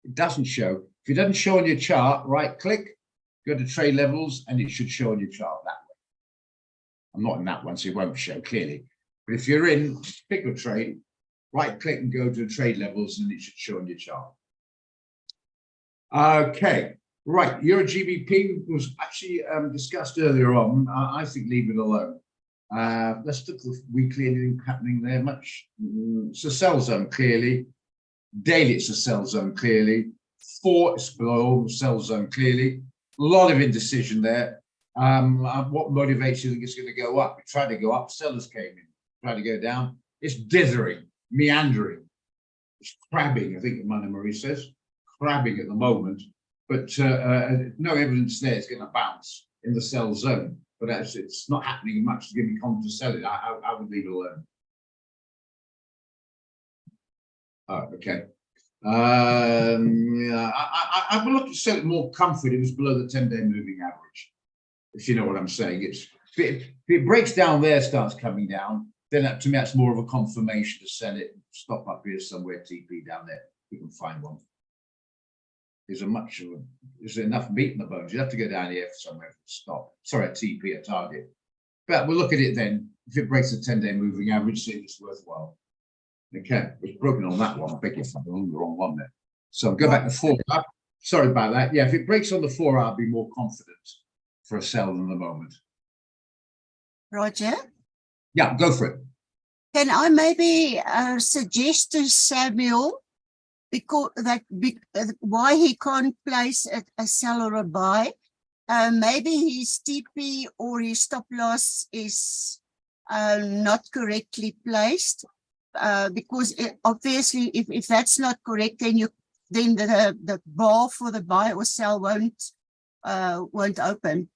It doesn't show. If it doesn't show on your chart, right click, go to trade levels, and it should show on your chart that way. I'm not in that one, so it won't show clearly. But if you're in, pick a trade, right click and go to trade levels, and it should show on your chart. Okay, right. Euro GBP was actually discussed earlier on. I think leave it alone. Let's look at the weekly, anything happening there much. It's a sell zone clearly. Daily, it's a sell zone clearly. 4, it's below sell zone clearly. A lot of indecision there. What motivates you think it's going to go up? It tried to go up, sellers came in. Tried to go down. It's dithering, meandering. It's crabbing, I think Amanda Marie says, crabbing at the moment, but no evidence there it's going to bounce in the sell zone. But as it's not happening much to give me confidence to sell it, I would leave it alone. Oh, okay. Yeah, I would look to sell it more comfort. It was below the 10-day moving average. If you know what I'm saying, if it breaks down there, starts coming down, then that, to me that's more of a confirmation to sell it. Stop up here somewhere, TP down there. We can find one. Is there enough meat in the bones? You have to go down here for somewhere to stop. Sorry, a TP, a target. But we'll look at it then. If it breaks the 10-day moving average, see if it's worthwhile. Okay, it's broken on that one. I beg your pardon, on the wrong one there. So go back to 4 hour. Sorry about that. Yeah, if it breaks on the 4 hour, I'll be more confident for a sell than the moment. Roger, Yeah, go for it. can I maybe suggest to Samuel because why he can't place a sell or a buy? Maybe his TP or his stop loss is not correctly placed. Because obviously, if that's not correct, then the bar for the buy or sell won't open.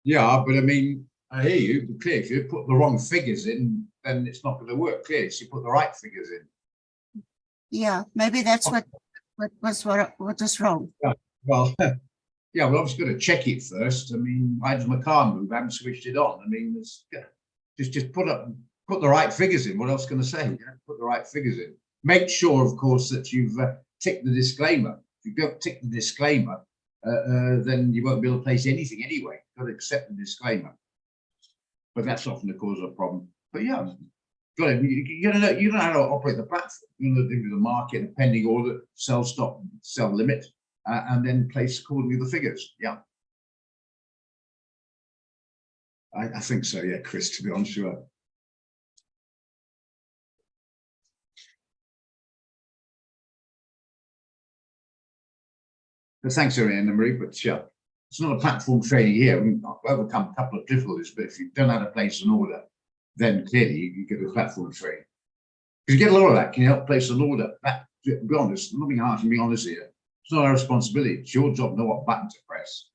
Yeah, but I mean, I hear you. But clear, if you put the wrong figures in, then it's not going to work. Clear, so you put the right figures in. Yeah, maybe that's what was wrong. Yeah, well, yeah, well, I was going to check it first. I mean, why does my car move? I haven't switched it on. I mean, it's, just put the right figures in. What else can I say? Put the right figures in. Make sure, of course, that you've ticked the disclaimer. If you don't tick the disclaimer, then you won't be able to place anything anyway. You've got to accept the disclaimer. But that's often the cause of a problem. But yeah, you know how to operate the platform. You know the market, a pending order, sell stop, sell limit, and then place accordingly the figures. Yeah. I think so, yeah, Chris, to be honest with you. But thanks, Anna Marie, but yeah, it's not a platform trading here. We've overcome a couple of difficulties, but if you don't know how to place an order, then clearly you get a platform trade. Because you get a lot of that. Can you help place an order? That, to be honest, nothing harsh in being honest here. It's not our responsibility. It's your job to know what button to press.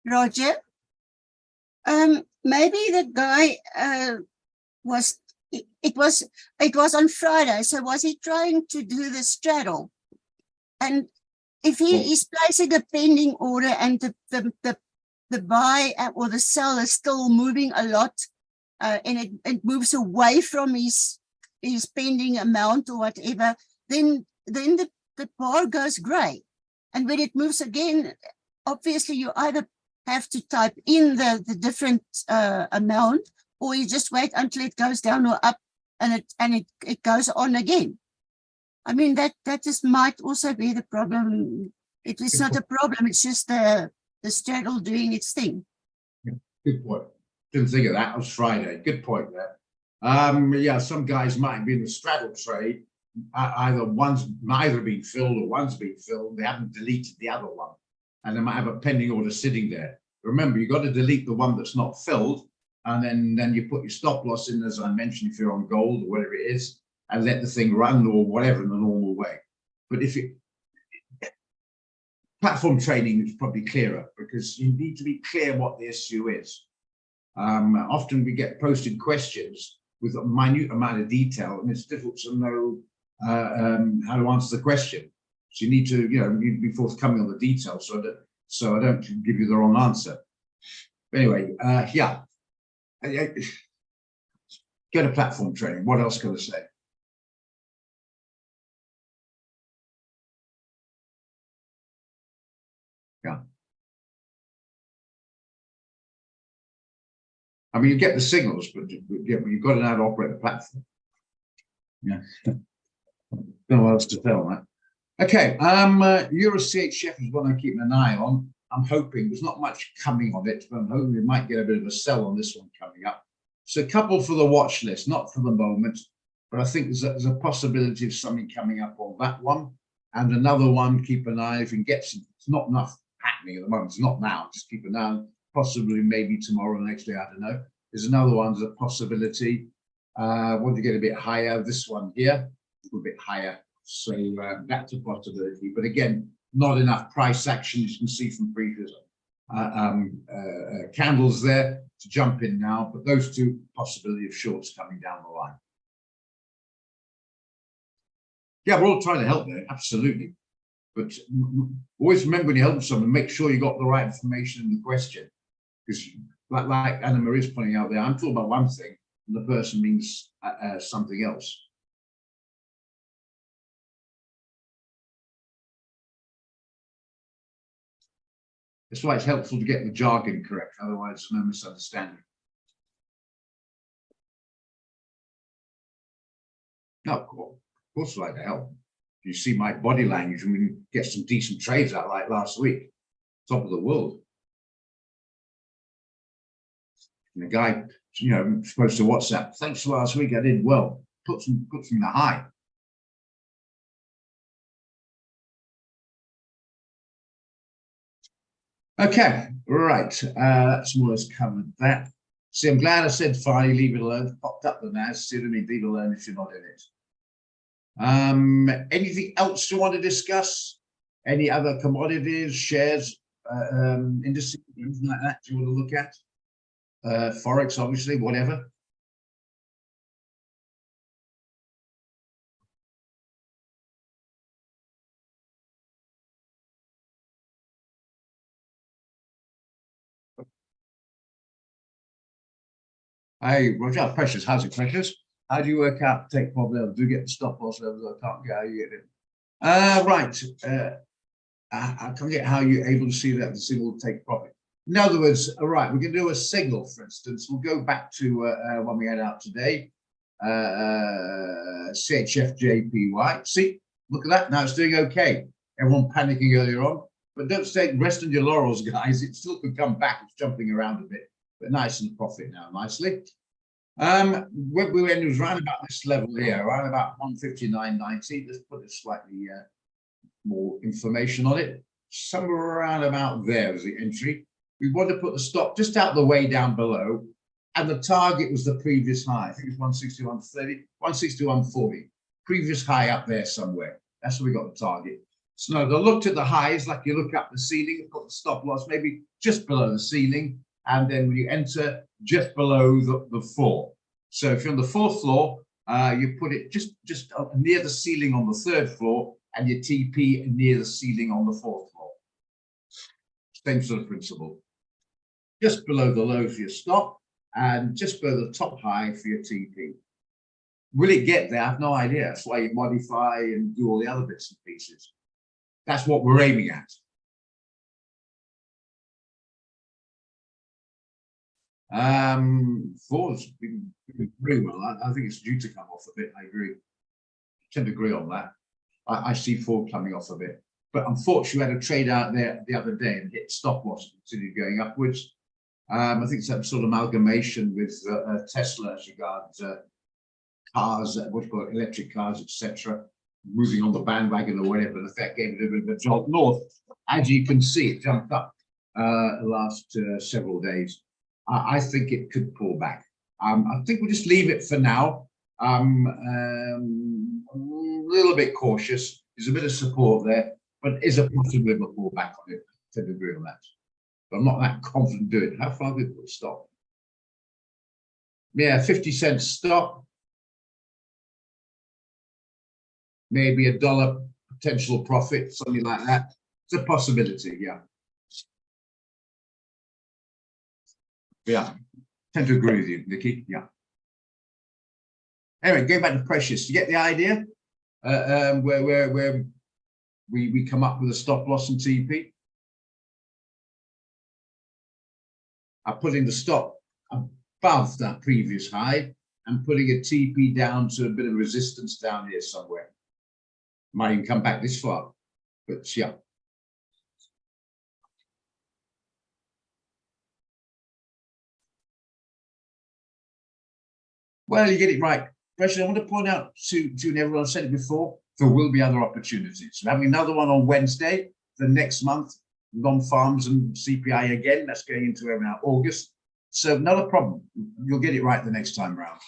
Roger, maybe the guy it was on Friday. So was he trying to do the straddle? And if he is placing a pending order and the buy or the sell is still moving a lot, and it moves away from his pending amount or whatever, then the bar goes grey. And when it moves again, obviously you either have to type in the different amount, or you just wait until it goes down or up and it goes on again. I mean, that just might also be the problem. It's not a problem, it's just the straddle doing its thing. Yeah, good point. Didn't think of that. It was Friday. Good point there. Yeah, some guys might be in the straddle trade. Either one's neither been filled or one's been filled. They haven't deleted the other one, and they might have a pending order sitting there. Remember, you've got to delete the one that's not filled, and then you put your stop loss in, as I mentioned, if you're on gold or whatever it is, and let the thing run or whatever in the normal way. But if it platform trading is probably clearer, because you need to be clear what the issue is. Often we get posted questions with a minute amount of detail, and it's difficult to know how to answer the question. So you need to, you need to be forthcoming on the details, so I don't give you the wrong answer. But anyway, yeah, get a platform trading. What else can I say? Yeah. I mean, you get the signals, but you've got to know how to operate the platform. Yeah. Don't know what else to tell, right? Okay. Euro CHF is one I'm keeping an eye on. I'm hoping there's not much coming on it, but I'm hoping we might get a bit of a sell on this one coming up. So a couple for the watch list, not for the moment, but I think there's a possibility of something coming up on that one. And another one, keep an eye if you can get some. It's not enough happening at the moment. It's not now. Just keep an eye on. Possibly maybe tomorrow or next day, I don't know. There's another one, there's a possibility. Want to get a bit higher, this one here, a little bit higher, So that's a possibility. But again, not enough price action, as you can see from previous candles there to jump in now. But those two possibility of shorts coming down the line. Yeah, we're all trying to help there, absolutely. But always remember when you help someone, make sure you got the right information in the question. Because like Anna Marie's pointing out there, I'm talking about one thing and the person means something else. That's why it's helpful to get the jargon correct, otherwise no misunderstanding. No, of course I'd like to help. You see my body language and we can get some decent trades out like last week. Top of the world. And the guy, you know, supposed to WhatsApp, thanks for last week, I did well. Put from the high. Okay, right. That's more or less covered that. See, I'm glad I said finally leave it alone. Popped up the NAS. See what I mean? Leave it alone if you're not in it. Anything else you want to discuss? Any other commodities, shares, indices, anything like that you want to look at? Forex, obviously, whatever. Hey, Roger, Precious, how's it, Precious? How do you work out take profit level? Do you get the stop loss levels? I can't get how you get it. Right. I can't get how you're able to see that the signal will take profit. In other words, all right, we're going to do a signal, for instance. We'll go back to when we had out today. CHFJPY. See, look at that. Now it's doing okay. Everyone panicking earlier on. But don't rest on your laurels, guys. It still could come back. It's jumping around a bit. But nice and profit now, nicely. When we went, it was around about this level here, around about 159.90. Let's put it slightly more information on it. Somewhere around about there is the entry. We want to put the stop just out the way down below, and the target was the previous high. I think it's 161.30, 161.40. Previous high up there somewhere. That's where we got the target. So now I looked at the highs, like you look up the ceiling, got the stop loss maybe just below the ceiling. And then when you enter just below the floor. So if you're on the fourth floor, you put it just near the ceiling on the third floor, and your TP near the ceiling on the fourth floor. Same sort of principle. Just below the low for your stop, and just below the top high for your TP. Will it get there? I have no idea. That's why you modify and do all the other bits and pieces. That's what we're aiming at. Ford's been very well. I think it's due to come off a bit. I agree. Tend to agree on that. I see Ford coming off a bit, but unfortunately, we had a trade out there the other day and hit stop loss, continued going upwards. I think it's some sort of amalgamation with Tesla as regards cars, what you call it, electric cars, etc., moving on the bandwagon or whatever. And that gave it a bit of a jolt north. As you can see, it jumped up the last several days. I think it could pull back. I think we'll just leave it for now. A little bit cautious. There's a bit of support there, but is a possibility of a pullback on it. I tend to agree on that. But I'm not that confident doing it. How far did we stop? Yeah, 50-cent stop. Maybe $1 potential profit, something like that. It's a possibility, yeah. Yeah, tend to agree with you, Nikki. Yeah. Anyway, going back to Precious, you get the idea? Where we come up with a stop loss and TP. I'm putting the stop above that previous high and putting a TP down to a bit of resistance down here somewhere. Might even come back this far, but yeah. Well, you get it right. Precious, I want to point out to everyone, I've said it before, there will be other opportunities. We're having another one on Wednesday, the next month, non-farms and CPI again. That's going into around August. So not a problem. You'll get it right the next time round.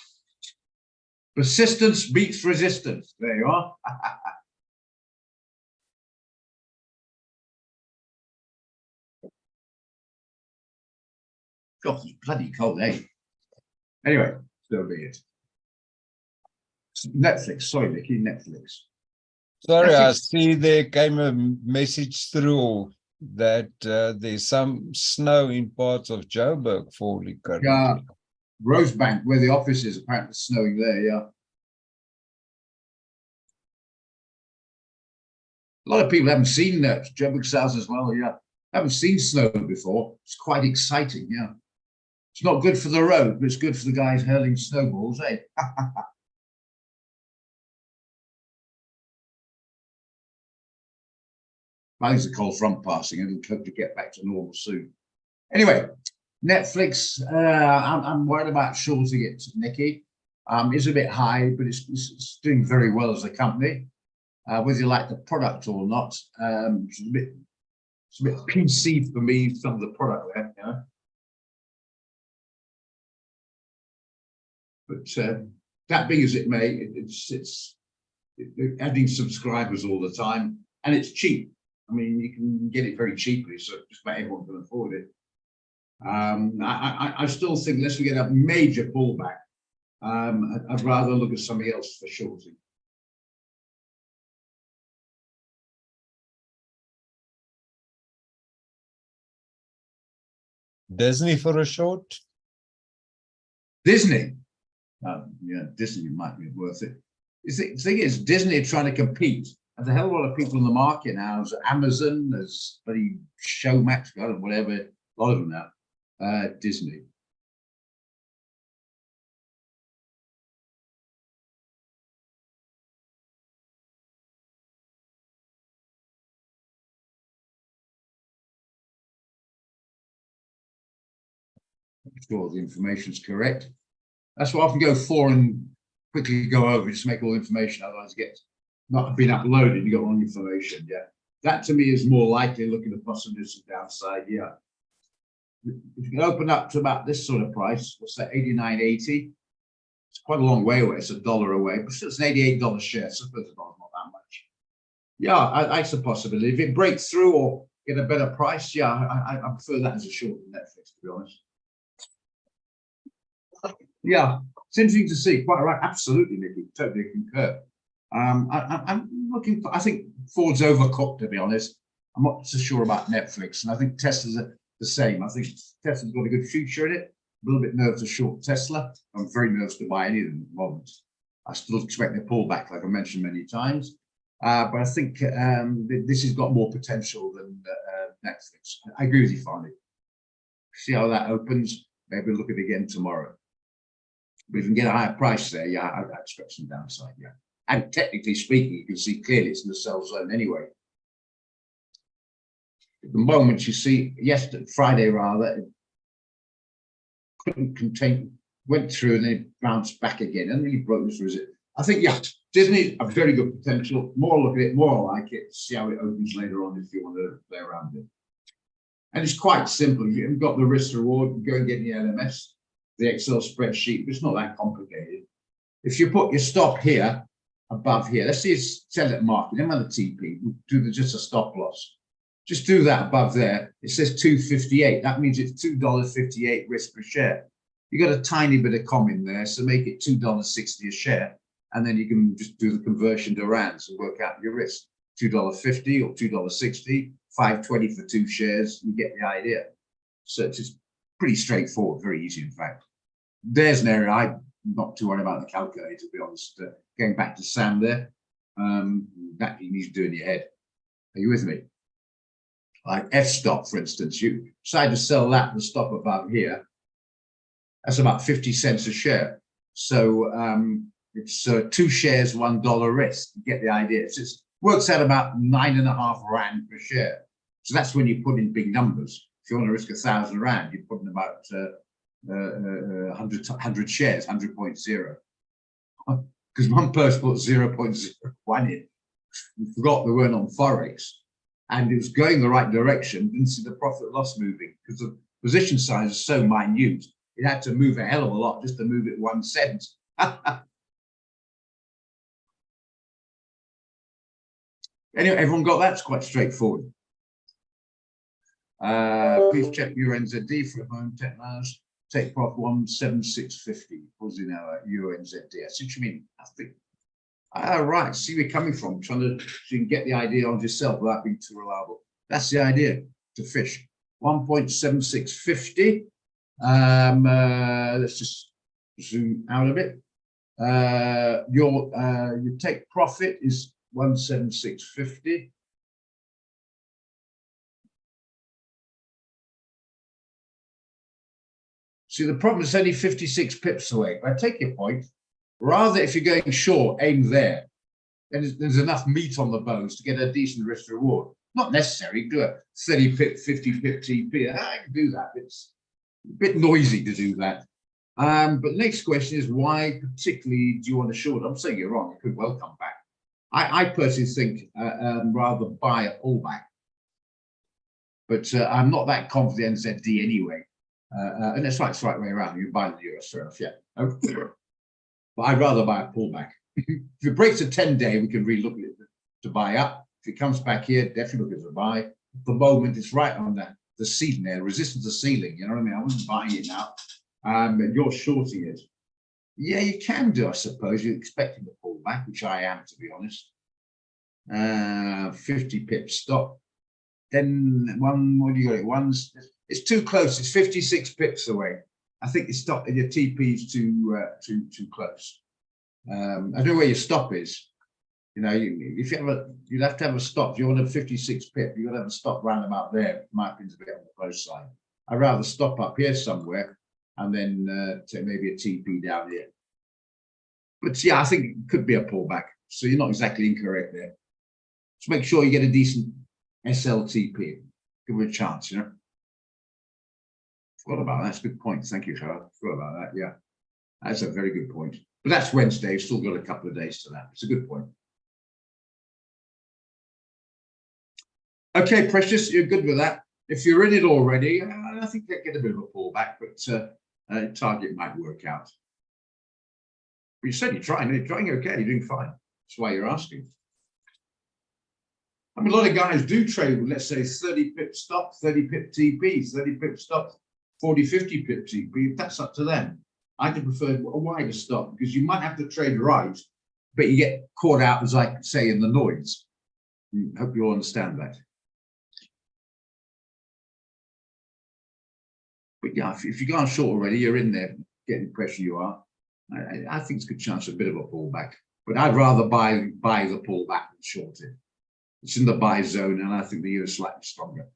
Persistence beats resistance. There you are. God, it's bloody cold, eh? Anyway, so be it. Netflix, sorry, Nicky, Netflix. Sorry, I Netflix. see there came a message through that there's some snow in parts of Joburg falling currently. Yeah, Rosebank, where the office is, apparently it's snowing there, yeah. A lot of people haven't seen that, Joburg South as well, yeah. Haven't seen snow before. It's quite exciting, yeah. It's not good for the road, but it's good for the guys hurling snowballs, eh? I think it's a cold front passing, and it'll hope to get back to normal soon. Anyway, Netflix, I'm worried about shorting it, Nicky. It's a bit high, but it's doing very well as a company. Whether you like the product or not, it's a bit PC for me, some of the product there, you know. But that being as it may, it's adding subscribers all the time, and it's cheap. I mean, you can get it very cheaply, so just about everyone can afford it. I still think unless we get a major pullback, I'd rather look at something else for shorting. Disney for a short? Disney, yeah, Disney might be worth it. The thing is, Disney are trying to compete. There's a hell of a lot of people in the market now. There's Amazon, there's bloody Showmax, God, whatever, a lot of them now. Disney. I'm sure the information is correct. That's why I often go for and quickly go over just to make all the information, otherwise it gets not been uploaded, you got all the information, yeah. That to me is more likely looking at possibilities of downside, yeah. If you can open up to about this sort of price, what's that, 89.80? It's quite a long way away, it's $1 away, but still it's an $88 share, so $1 not that much. Yeah, that's a possibility. If it breaks through or get a better price, yeah, I prefer that as a short than Netflix, to be honest. Yeah, it's interesting to see. Quite right, absolutely, Nicky. Totally concur. I'm looking for. I think Ford's overcooked, to be honest. I'm not so sure about Netflix, and I think Tesla's the same. I think Tesla's got a good future in it. A little bit nervous to short Tesla. I'm very nervous to buy any of them at the moment. I still expect a pullback, like I mentioned many times. But I think this has got more potential than Netflix. I agree with you, Farney. See how that opens. Maybe look at it again tomorrow. But if we can get a higher price there, yeah, I'd expect some downside, yeah. And technically speaking, you can see clearly it's in the sell zone anyway. At the moment, you see, yesterday, Friday rather, it couldn't contain, went through and then it bounced back again and really broke through. I think, yeah, Disney, a very good potential. More look at it, more like it, see how it opens later on if you want to play around it. And it's quite simple. If you've got the risk reward, go and get the LMS. The Excel spreadsheet, it's not that complicated. If you put your stop here, above here, let's see it's sell at market, then on the TP, do just a stop loss. Just do that above there. It says 258. That means it's $2.58 risk per share. You got a tiny bit of com in there, so make it $2.60 a share, and then you can just do the conversion to rands and work out your risk. $2.50 or $2.60, $5.20 for 2 shares. You get the idea. So it's just pretty straightforward, very easy, in fact. There's an area I'm not too worried about the calculator, to be honest. Going back to Sam there, that you need to do in your head. Are you with me? Like F-stop, for instance, you decide to sell that and stop above here. That's about 50 cents a share. So it's 2 shares, $1 risk. You get the idea. It works out about 9.5 Rand per share. So that's when you put in big numbers. If you want to risk 1,000 Rand, you put in about 100 shares, 100.0. Because one person put 0.01 in, forgot they weren't on Forex, and it was going the right direction, didn't see the profit loss moving because the position size is so minute. It had to move a hell of a lot just to move it 1 cent. Anyway, everyone got that? It's quite straightforward. Please check your NZD for a moment, technology. Take profit 176.50 was in our UNZD. I see what you mean. I think. Right, see where you're coming from. Trying to so you can get the idea on yourself without being too reliable. That's the idea to fish. 1.7650. Let's just zoom out a bit. Your take profit is 176.50. See, the problem is only 56 pips away. But I take your point. Rather, if you're going short, aim there. Then there's enough meat on the bones to get a decent risk reward. Not necessary. Do a 30 pip, 50 pip TP. I can do that. It's a bit noisy to do that. But next question is, why particularly do you want to short? I'm saying you're wrong. It could well come back. I personally think rather buy a pullback. But I'm not that confident in ZD anyway. And that's right, it's the right way around. You buy the US surf, yeah. But I'd rather buy a pullback. If it breaks a 10-day, we can relook at it to buy up. If it comes back here, definitely look at it to buy. At the moment, it's right on the ceiling there, resistance to ceiling. You know what I mean? I wasn't buying it now. But you're shorting it. Yeah, you can do, I suppose. You're expecting the pullback, which I am, to be honest. 50 pips stop. Then what do you got? It's too close. It's 56 pips away. I think you stop your TP is too close. I don't know where your stop is. You know, if you you'd have to have a stop. If you want a 56 pip, you've got to have a stop round about there. My opinion's a bit on the close side. I'd rather stop up here somewhere and then take maybe a TP down here. But yeah, I think it could be a pullback. So you're not exactly incorrect there. Just make sure you get a decent SLTP. Give it a chance, you know. Forgot about that. That's a good point. Thank you, Charles. Forgot about that. Yeah, that's a very good point. But that's Wednesday. We've still got a couple of days to that. It's a good point. Okay, Precious, you're good with that. If you're in it already, I think they get a bit of a pullback, but target might work out. But you said you're trying. You're trying okay. You're doing fine. That's why you're asking. I mean, a lot of guys do trade with, let's say, 30 pip stop, 30 pip TP, 30 pip stop, 40, 50 pip TP. That's up to them. I could prefer a wider stop because you might have to trade right, but you get caught out, as I say, in the noise. I hope you all understand that. But yeah, if you go on short already, you're in there getting the pressure you are. I think it's a good chance of a bit of a pullback. But I'd rather buy the pullback than short it. It's in the buy zone, and I think the euro is slightly stronger.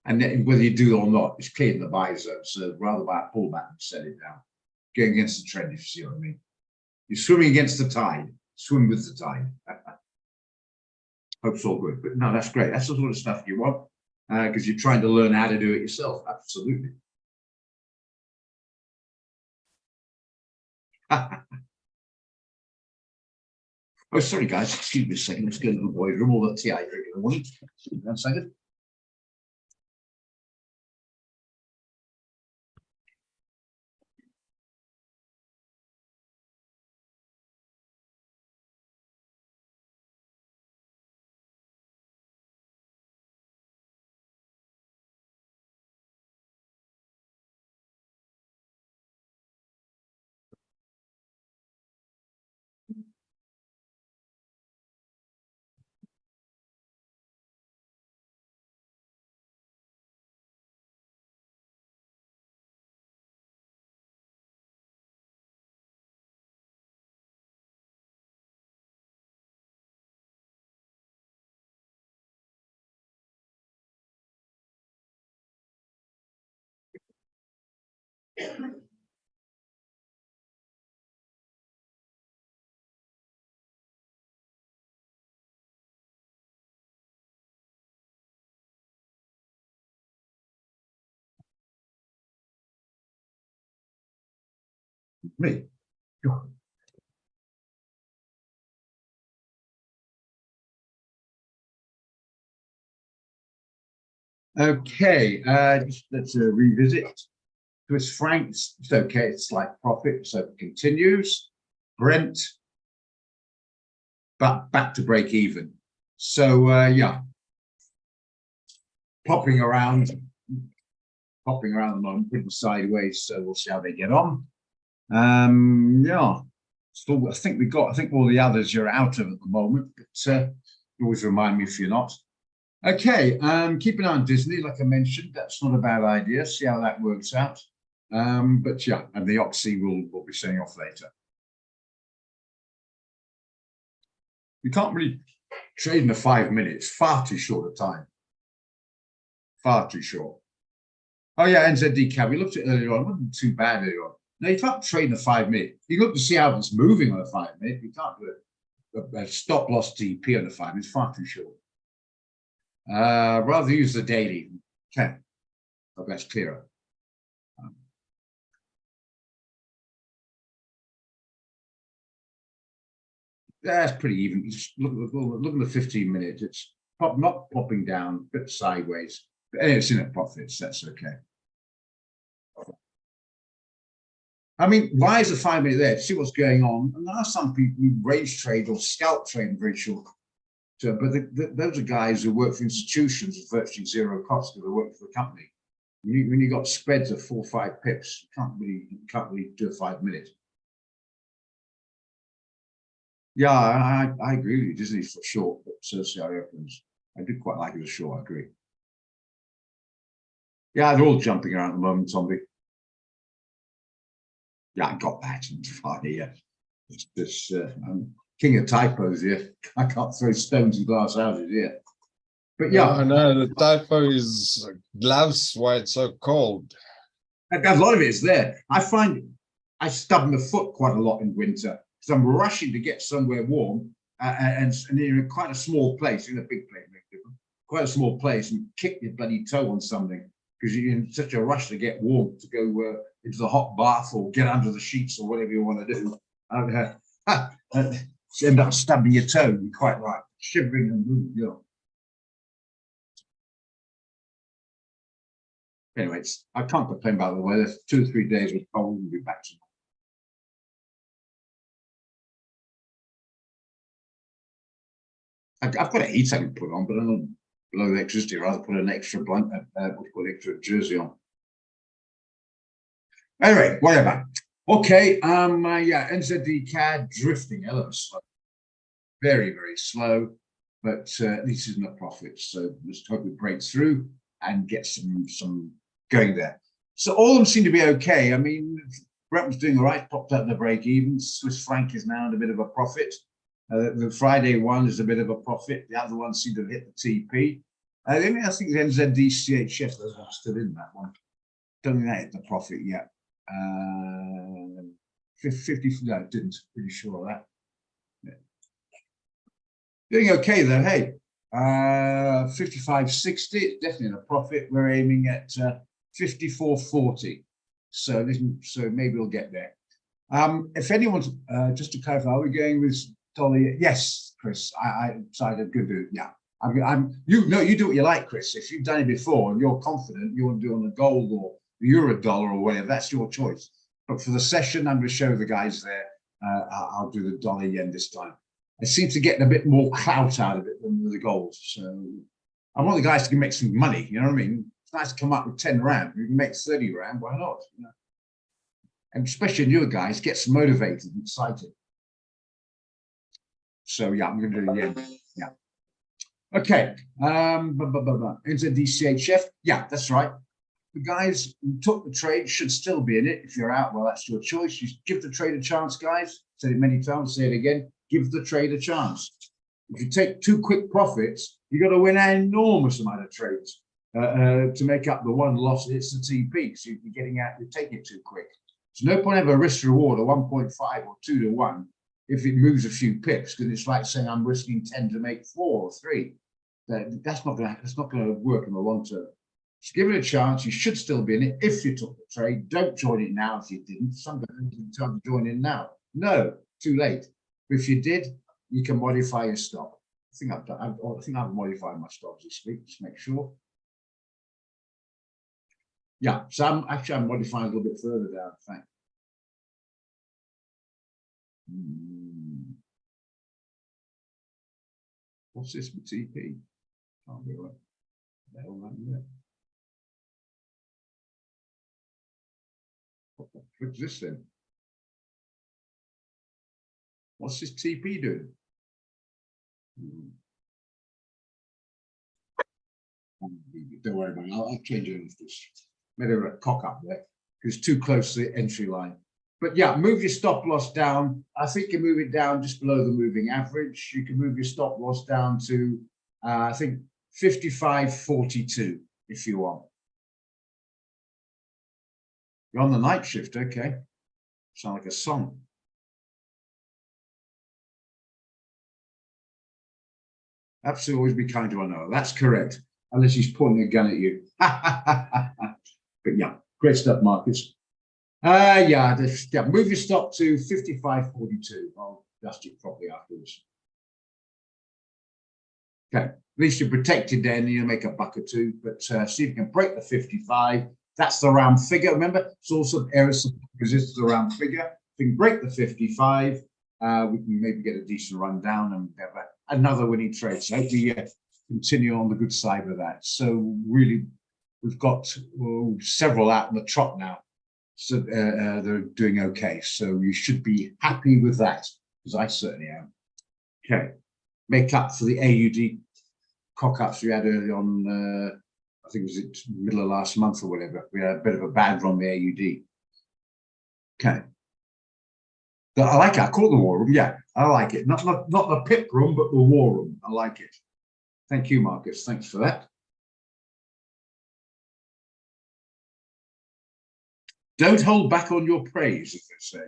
And then whether you do or not, it's clear in the buy zone. So rather buy a pullback and set it down. Going against the trend, if you see what I mean. You're swimming against the tide. Swim with the tide. Hope it's all good. But no, that's great. That's the sort of stuff you want because you're trying to learn how to do it yourself. Absolutely. Oh, sorry, guys. Excuse me a second. Let's go to the boys' room. All the tea I drink in the morning. 1 second. Me. Okay, let's revisit. Swiss francs, it's okay, it's slight profit, so it continues. Brent, but back to break even. So yeah, popping around at the moment, putting sideways. So we'll see how they get on. Yeah. So I think all the others you're out of at the moment, but always remind me if you're not. Okay, keep an eye on Disney, like I mentioned. That's not a bad idea. See how that works out. But yeah, and the Oxy we'll be setting off later. You can't really trade in a 5 minutes, far too short a time. Far too short. Oh yeah, NZD we looked at it earlier on. It wasn't too bad earlier on. No, you can't trade in a 5 minute. You look to see how it's moving on a 5 minute. You can't do a stop loss TP on a 5 minute. It's far too short. Rather use the daily. Okay, so that's clearer. That's pretty even. Just look at the 15 minutes. It's not popping down, but sideways. But anyway, it's in a profits. That's okay. I mean, why is the 5 minute there? See what's going on. And there are some people who range trade or scalp trade very short. So, but those are guys who work for institutions at virtually zero cost because they work for the company. When you got spreads of 4 or 5 pips, you can't really do a 5 minute. Yeah, I agree with you. Disney's for short, but CRI opens. I do quite like it as short. I agree. Yeah, they're all jumping around at the moment, zombie. Yeah, I got that. Yeah, it's this. I'm king of typos here. I can't throw stones in glass houses here. But yeah, I know the typo is gloves why it's so cold. a lot of it is there. I find I stub my foot quite a lot in winter because I'm rushing to get somewhere warm and you're in quite a small place, in a big place, quite a small place, and kick your bloody toe on something because you're in such a rush to get warm to go into the hot bath or get under the sheets or whatever you want to do. End up stubbing your toe. You're quite right, shivering and moving. You know. Anyway, I can't complain about the weather. 2 or 3 days, we'll probably be back to normal. I've got a heater I can put on, but I don't blow the electricity. Rather put an extra blanket, extra jersey on. Anyway, whatever. Okay, yeah, NZD CAD drifting ever slow, very, very slow, but at least it's in a profit. So let's hope it breaks through and get some going there. So all of them seem to be okay. I mean, Brent was doing all right, popped out the break even. Swiss franc is now in a bit of a profit. The Friday one is a bit of a profit. The other one seemed to hit the TP. I think the NZD CHF is still in that one. Don't think that hit the profit yet. 50, no, it didn't. Pretty sure of that. Yeah. Doing okay though. Hey, 55.60. It's definitely in a profit. We're aiming at 54.40. So maybe we'll get there. If anyone's just to clarify, are we going with Dolly? Yes, Chris. I decided good to yeah. You do what you like, Chris. If you've done it before and you're confident you want to do on the gold or the euro dollar or whatever, that's your choice. But for the session, I'm going to show the guys there. I'll do the dollar yen this time. I seem to get a bit more clout out of it than the gold. So I want the guys to make some money. You know what I mean? It's nice to come up with 10 rand. You can make 30 rand. Why not? You know? And especially newer guys, gets motivated and excited. So yeah, I'm going to do the yen. Yeah. Okay. NZD CHF. Yeah, that's right. The guys who took the trade should still be in it. If you're out, well, that's your choice. You give the trade a chance, guys. Said it many times, say it again. Give the trade a chance. If you take 2 quick profits, you got to win an enormous amount of trades to make up the one loss. It's the TP. So you're getting out, you're taking it too quick. So no point ever risk reward of 1.5 or 2 to 1 if it moves a few pips, because it's like saying I'm risking 10 to make 4 or 3. That's not going to work in the long term. Just give it a chance. You should still be in it if you took the trade. Don't join it now if you didn't. Sometimes you tell to join in now. No, too late. But if you did, you can modify your stop. I think I've modified my stops this week. Just make sure. Yeah, so I'm modifying a little bit further down. In fact. What's this with TP? Can't be right. hell, man, what the frick's this then? What's this TP doing? Don't worry about it. I'll change it after this. Made a cock up there because it's too close to the entry line. But yeah, move your stop loss down. I think you move it down just below the moving average. You can move your stop loss down to, I think, 55.42 if you want. You're on the night shift, okay. Sound like a song. Absolutely always be kind to one another. That's correct. Unless he's pointing a gun at you. But yeah, great stuff, Marcus. Yeah, move your stop to 55.42. I'll adjust it properly afterwards. Okay, at least you're protected then, you'll make $1 or $2, but see if you can break the 55. That's the round figure. Remember, it's also errors resistance a round figure. If we can break the 55, we can maybe get a decent run down and have another winning trade. So hopefully continue on the good side with that. So really, we've got several out in the trot now. So they're doing okay. So you should be happy with that, because I certainly am. Okay, make up for the AUD cock-ups we had early on, I think it was middle of last month or whatever. We had a bit of a bad run the AUD. Okay. But I like it. I call it the war room. Yeah, I like it. Not the pip room, but the war room. I like it. Thank you, Marcus. Thanks for that. Don't hold back on your praise, as they say.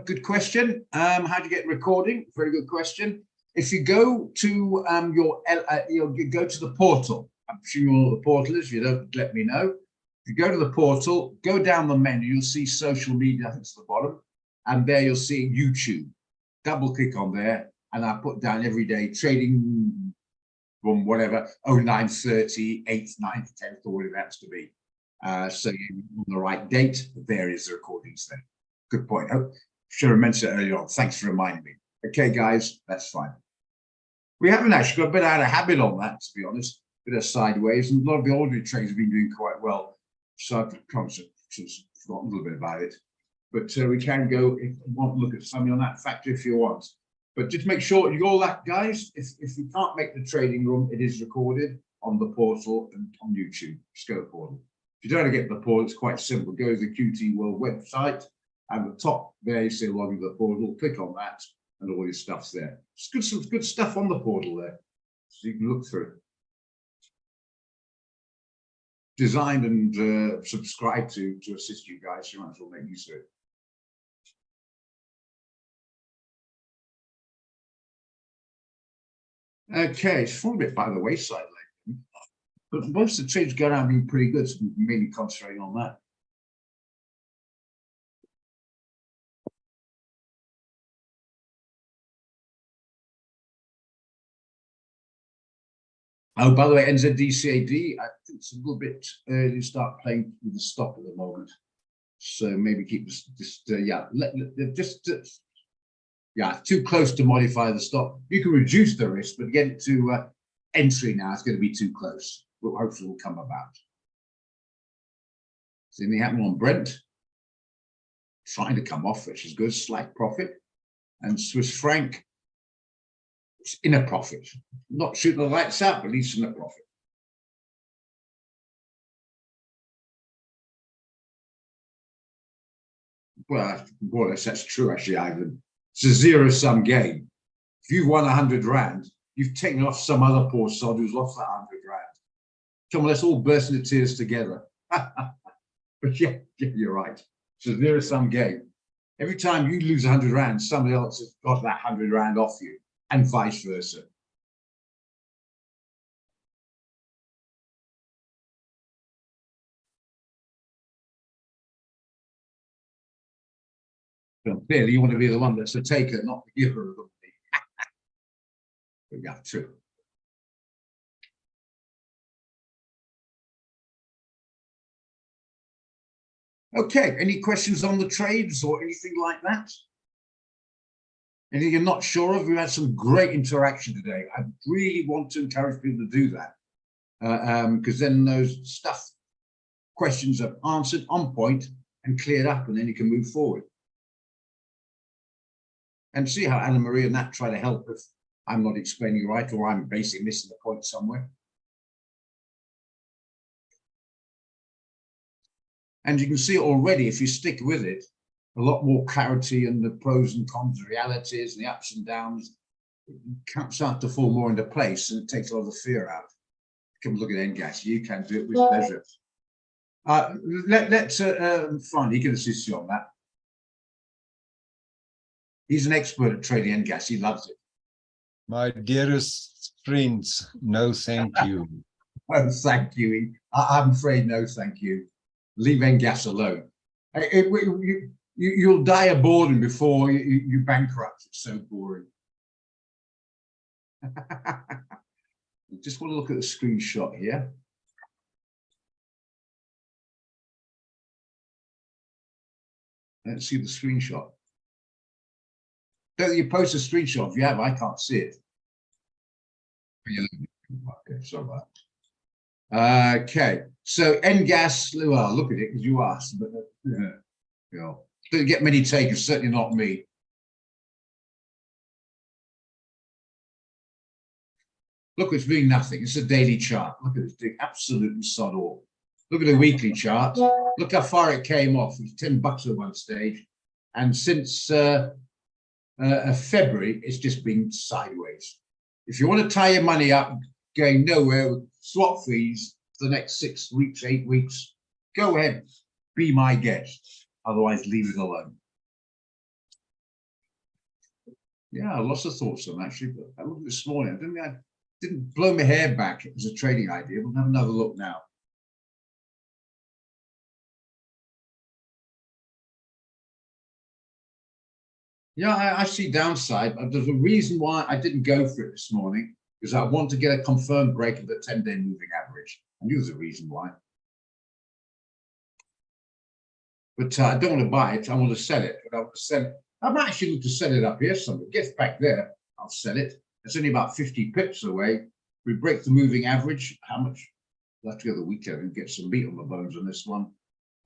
Good question. How do you get recording? Very good question. If you go to you go to the portal. I'm sure you know what the portal is. If you don't, let me know. If you go to the portal, go down the menu, you'll see social media, I think it's at the bottom, and there you'll see YouTube. Double click on there, and I put down every day trading from whatever 09:30, 8th, 9th, 10th, or whatever it has to be. So you're on the right date. There is the recordings there. Good point. Oh, should have mentioned it earlier on. Thanks for reminding me. Okay, guys, that's fine. We haven't actually got a bit out of habit on that, to be honest. A bit of sideways, and a lot of the ordinary trades have been doing quite well. So I've forgotten a little bit about it. But we can go, if you want to look at something on that factor if you want. But just make sure you all that, guys. If you can't make the trading room, it is recorded on the portal and on YouTube. Just go to the portal. If you don't want to get the portal, it's quite simple. Go to the QT World website. And the top there, you see log into the portal, click on that, and all your stuff's there. It's some good stuff on the portal there, so you can look through. Designed and subscribed to assist you guys, you might as well make use of it. Okay, it's fallen a bit by the wayside lately, but most of the trades going out being pretty good, so I'm mainly concentrating on that. Oh, by the way, NZDCAD, I think it's a little bit early to start playing with the stop at the moment. So maybe keep just too close to modify the stop. You can reduce the risk, but get it to entry now, it's going to be too close. But hopefully will come about. So anything happening on Brent? Trying to come off, which is good, slight profit. And Swiss franc, in a profit, not shooting the lights out, but at least in a profit. Well, more or less that's true, actually, Ivan. It's a zero-sum game. If you've won 100 rand, you've taken off some other poor sod who's lost that 100 rand. Come on, let's all burst into tears together. But yeah, you're right. It's a zero-sum game. Every time you lose 100 rand, somebody else has got that 100 rand off you. And vice versa. Well, clearly, you want to be the one that's the taker, not the giver of the money. But yeah, true. Okay, any questions on the trades or anything like that? Anything you're not sure of? We've had some great interaction today. I really want to encourage people to do that, because then those questions are answered on point and cleared up, and then you can move forward. And see how Anna Maria and Nat try to help if I'm not explaining right, or I'm basically missing the point somewhere. And you can see already, if you stick with it, a lot more clarity and the pros and cons, the realities, and the ups and downs start to fall more into place, and it takes a lot of the fear out. Come look at NGAS. You can do it with pleasure. Let's Fran, he can assist you on that. He's an expert at trading NGAS. He loves it. My dearest friends, no thank you. Oh, thank you. I'm afraid no, thank you. Leave NGAS alone. You'll die of boredom before you bankrupt. It's so boring. Just want to look at the screenshot here. Let's see the screenshot. Don't you post a screenshot? If you have, I can't see it. Okay, sorry about that. Okay, so NGAS, well, look at it because you asked, but you know, don't get many takers, certainly not me. Look, it's doing nothing. It's a daily chart. Look at this, doing absolutely sod all. Look at the weekly chart. Look how far it came off. It was $10 at one stage, and since February, it's just been sideways. If you want to tie your money up, going nowhere with swap fees for the next 6 weeks, 8 weeks, go ahead, be my guest. Otherwise, leave it alone. Yeah, lots of thoughts on that, actually. But I looked this morning. I didn't blow my hair back. It was a trading idea. We'll have another look now. Yeah, I see downside. There's a reason why I didn't go for it this morning, because I want to get a confirmed break of the 10-day moving average. I knew there's a reason why. But I don't want to buy it. I want to sell it. But I want to sell it. I'm actually going to set it up here somewhere. It gets back there, I'll sell it. It's only about 50 pips away. We break the moving average. How much? We'll have to go the weekend and get some meat on the bones on this one.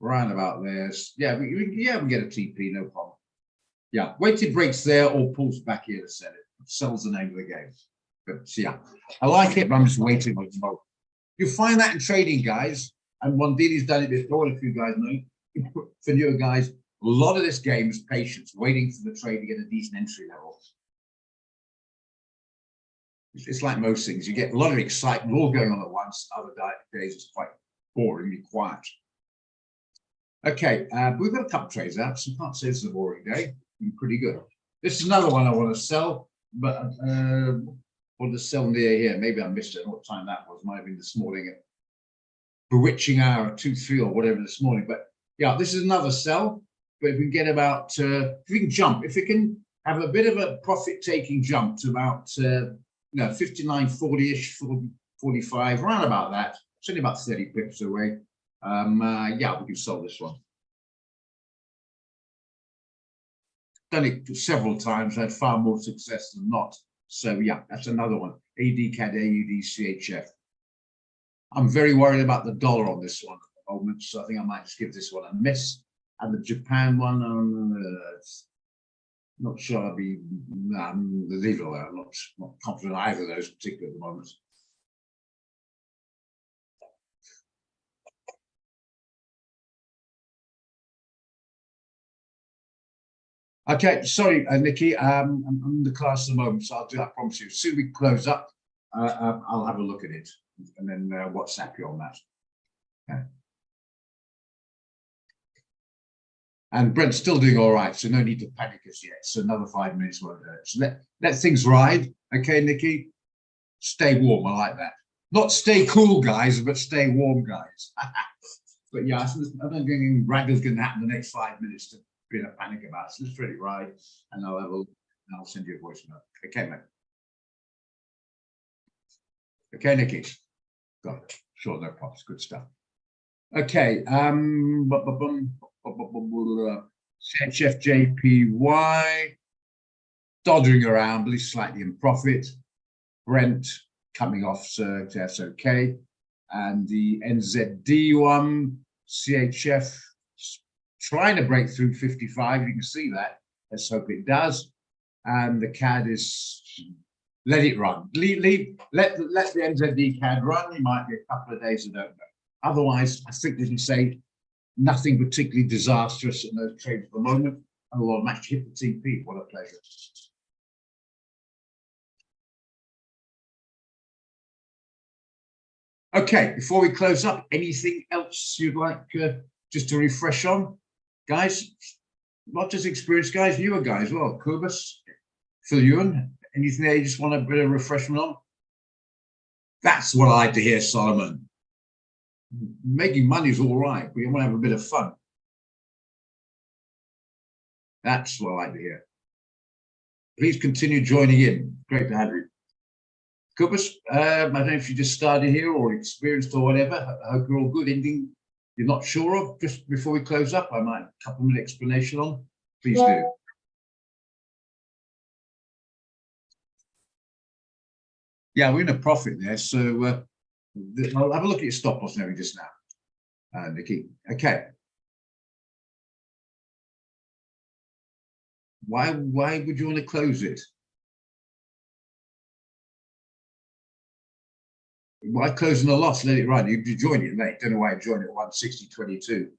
Around about there. Yeah, we get a TP, no problem. Yeah, wait till it breaks there or pulls back here to sell it. Sells the name of the game. But yeah, I like it, but I'm just waiting on the moment. You find that in trading, guys, and Wandini's done it before, if you guys know. For newer guys, a lot of this game is patience, waiting for the trade to get a decent entry level. It's like most things. You get a lot of excitement all going on at once. Other days it's quite boringly quiet. Okay, we've got a couple of trades out, so I can't say this is a boring day. Pretty good. This is another one I want to sell, but I want to sell near here. Maybe I missed it. I don't know what time that was. Might have been this morning at bewitching hour 2, 3 or whatever this morning. But yeah, this is another sell. But if we can get about, if we can jump, if we can have a bit of a profit-taking jump to about, 59.40-ish, 45, around about that. It's only about 30 pips away. Yeah, we can sell this one. Done it several times, had far more success than not. So yeah, that's another one. AD, CAD, AUD, CHF. I'm very worried about the dollar on this one at the moment, so I think I might just give this one a miss. And the Japan one, not sure I'll be, leave it alone. I'm not confident either of those particularly at the moment. Okay, sorry, Nikki, I'm in the class at the moment, so I'll do that, I promise you. As soon as we close up, I'll have a look at it and then WhatsApp you on that. Okay. And Brent's still doing all right, so no need to panic as yet. So another 5 minutes won't hurt. So let things ride, okay, Nikki? Stay warm, I like that. Not stay cool, guys, but stay warm, guys. But yeah, I don't think Raggar's going to happen the next 5 minutes to be in a panic about it. So let's let it ride, and I'll send you a voice note. Okay, mate. Okay, Nikki. Got it. Sure, no problems. Good stuff. Okay. CHF JPY, dodging around, but it's slightly in profit. Brent coming off, so that's okay. And the NZD one, CHF, trying to break through 55. You can see that. Let's hope it does. And the CAD is, let it run. Let the NZD CAD run. It might be a couple of days, I don't know. Otherwise, I think they can say nothing particularly disastrous in those trades at the moment. And we'll match hit the TP. What a pleasure. Okay, before we close up, anything else you'd like just to refresh on? Guys, not just experienced guys, newer guys, well, Kubus, Phil Ewan, anything there you just want a bit of refreshment on? That's what I like to hear, Solomon. Making money is all right, but you want to have a bit of fun. That's what I like to hear. Please continue joining in. Great to have you. Kubus, I don't know if you just started here or experienced or whatever. I hope you're all good. Anything you're not sure of just before we close up? I might have a couple of minute explanation on. Please do. Yeah, we're in a profit there, so I'll have a look at your stop loss now just now, Nikki. Okay. Why would you want to close it? Why closing the loss? Let it run. You join it late. Don't know why I joined it at 160.22.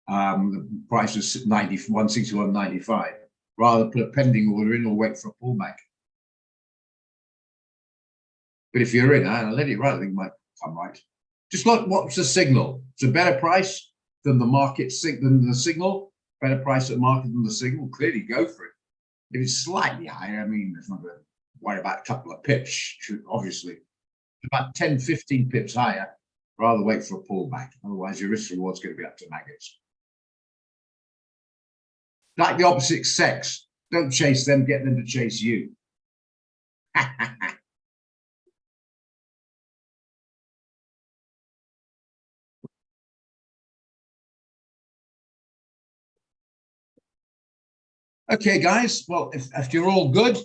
The price is 161.95. Rather put a pending order in or wait for a pullback. But if you're in, I'll let it run. I think it might come right. Just look, what's the signal? It's a better price than the market than the signal. Better price at market than the signal. Clearly, go for it. If it's slightly higher, I mean, there's not going to worry about a couple of pips. Obviously, about 10, 15 pips higher. Rather wait for a pullback. Otherwise, your risk reward's going to be up to maggots. Like the opposite sex. Don't chase them. Get them to chase you. Okay, guys. Well, if you're all good,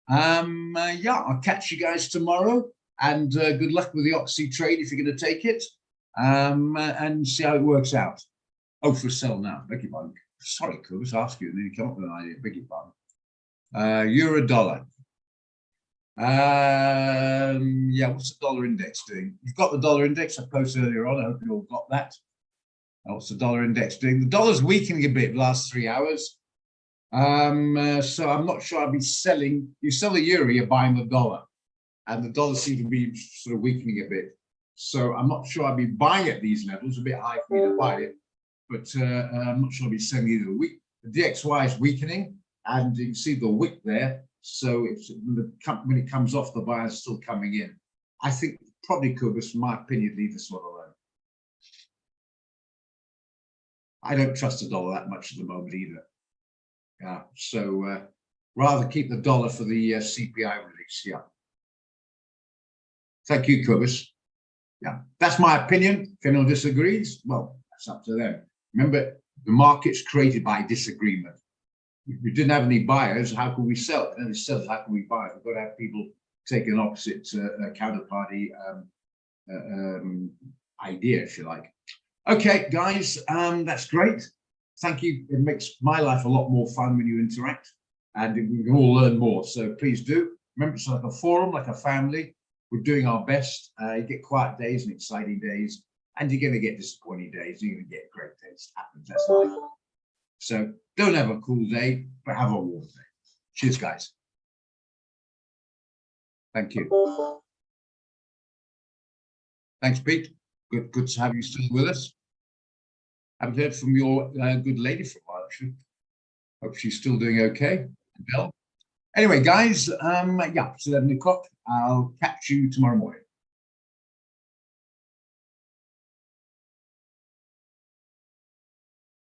yeah, I'll catch you guys tomorrow. And good luck with the Oxy trade if you're going to take it, and see how it works out. Oh, for sell now. Beg your pardon. Sorry, Kubus, ask you, and then you come up with an idea. Beg your pardon. Euro dollar. Yeah, what's the dollar index doing? You've got the dollar index I posted earlier on. I hope you all got that. What's the dollar index doing? The dollar's weakening a bit the last 3 hours. So I'm not sure I'll be selling. You sell the euro, you're buying the dollar, and the dollar seems to be sort of weakening a bit. So I'm not sure I'll be buying at these levels. A bit high for me to buy it, but I'm not sure I'll be selling either. The DXY is weakening, and you can see the wick there. So it's when it comes off, the buyer's still coming in. I think probably Kubus, in my opinion, leave this one alone. I don't trust the dollar that much at the moment either. Yeah, so rather keep the dollar for the CPI release. Yeah. Thank you, Kubus. Yeah, that's my opinion. If anyone disagrees, well, that's up to them. Remember, the market's created by disagreement. If we didn't have any buyers, how can we sell? And then it sells, how can we buy? We've got to have people take an opposite counterparty idea, if you like. Okay, guys, that's great. Thank you. It makes my life a lot more fun when you interact, and we can all learn more. So please do. Remember, it's like a forum, like a family. We're doing our best. You get quiet days and exciting days, and you're going to get disappointing days. You're going to get great days. It happens. That's life. So don't have a cool day, but have a warm day. Cheers, guys. Thank you. Thanks, Pete. Good to have you still with us. Haven't heard from your good lady for a while, actually. Hope she's still doing okay. Bell. Anyway, guys, yeah, it's 11 o'clock. I'll catch you tomorrow morning.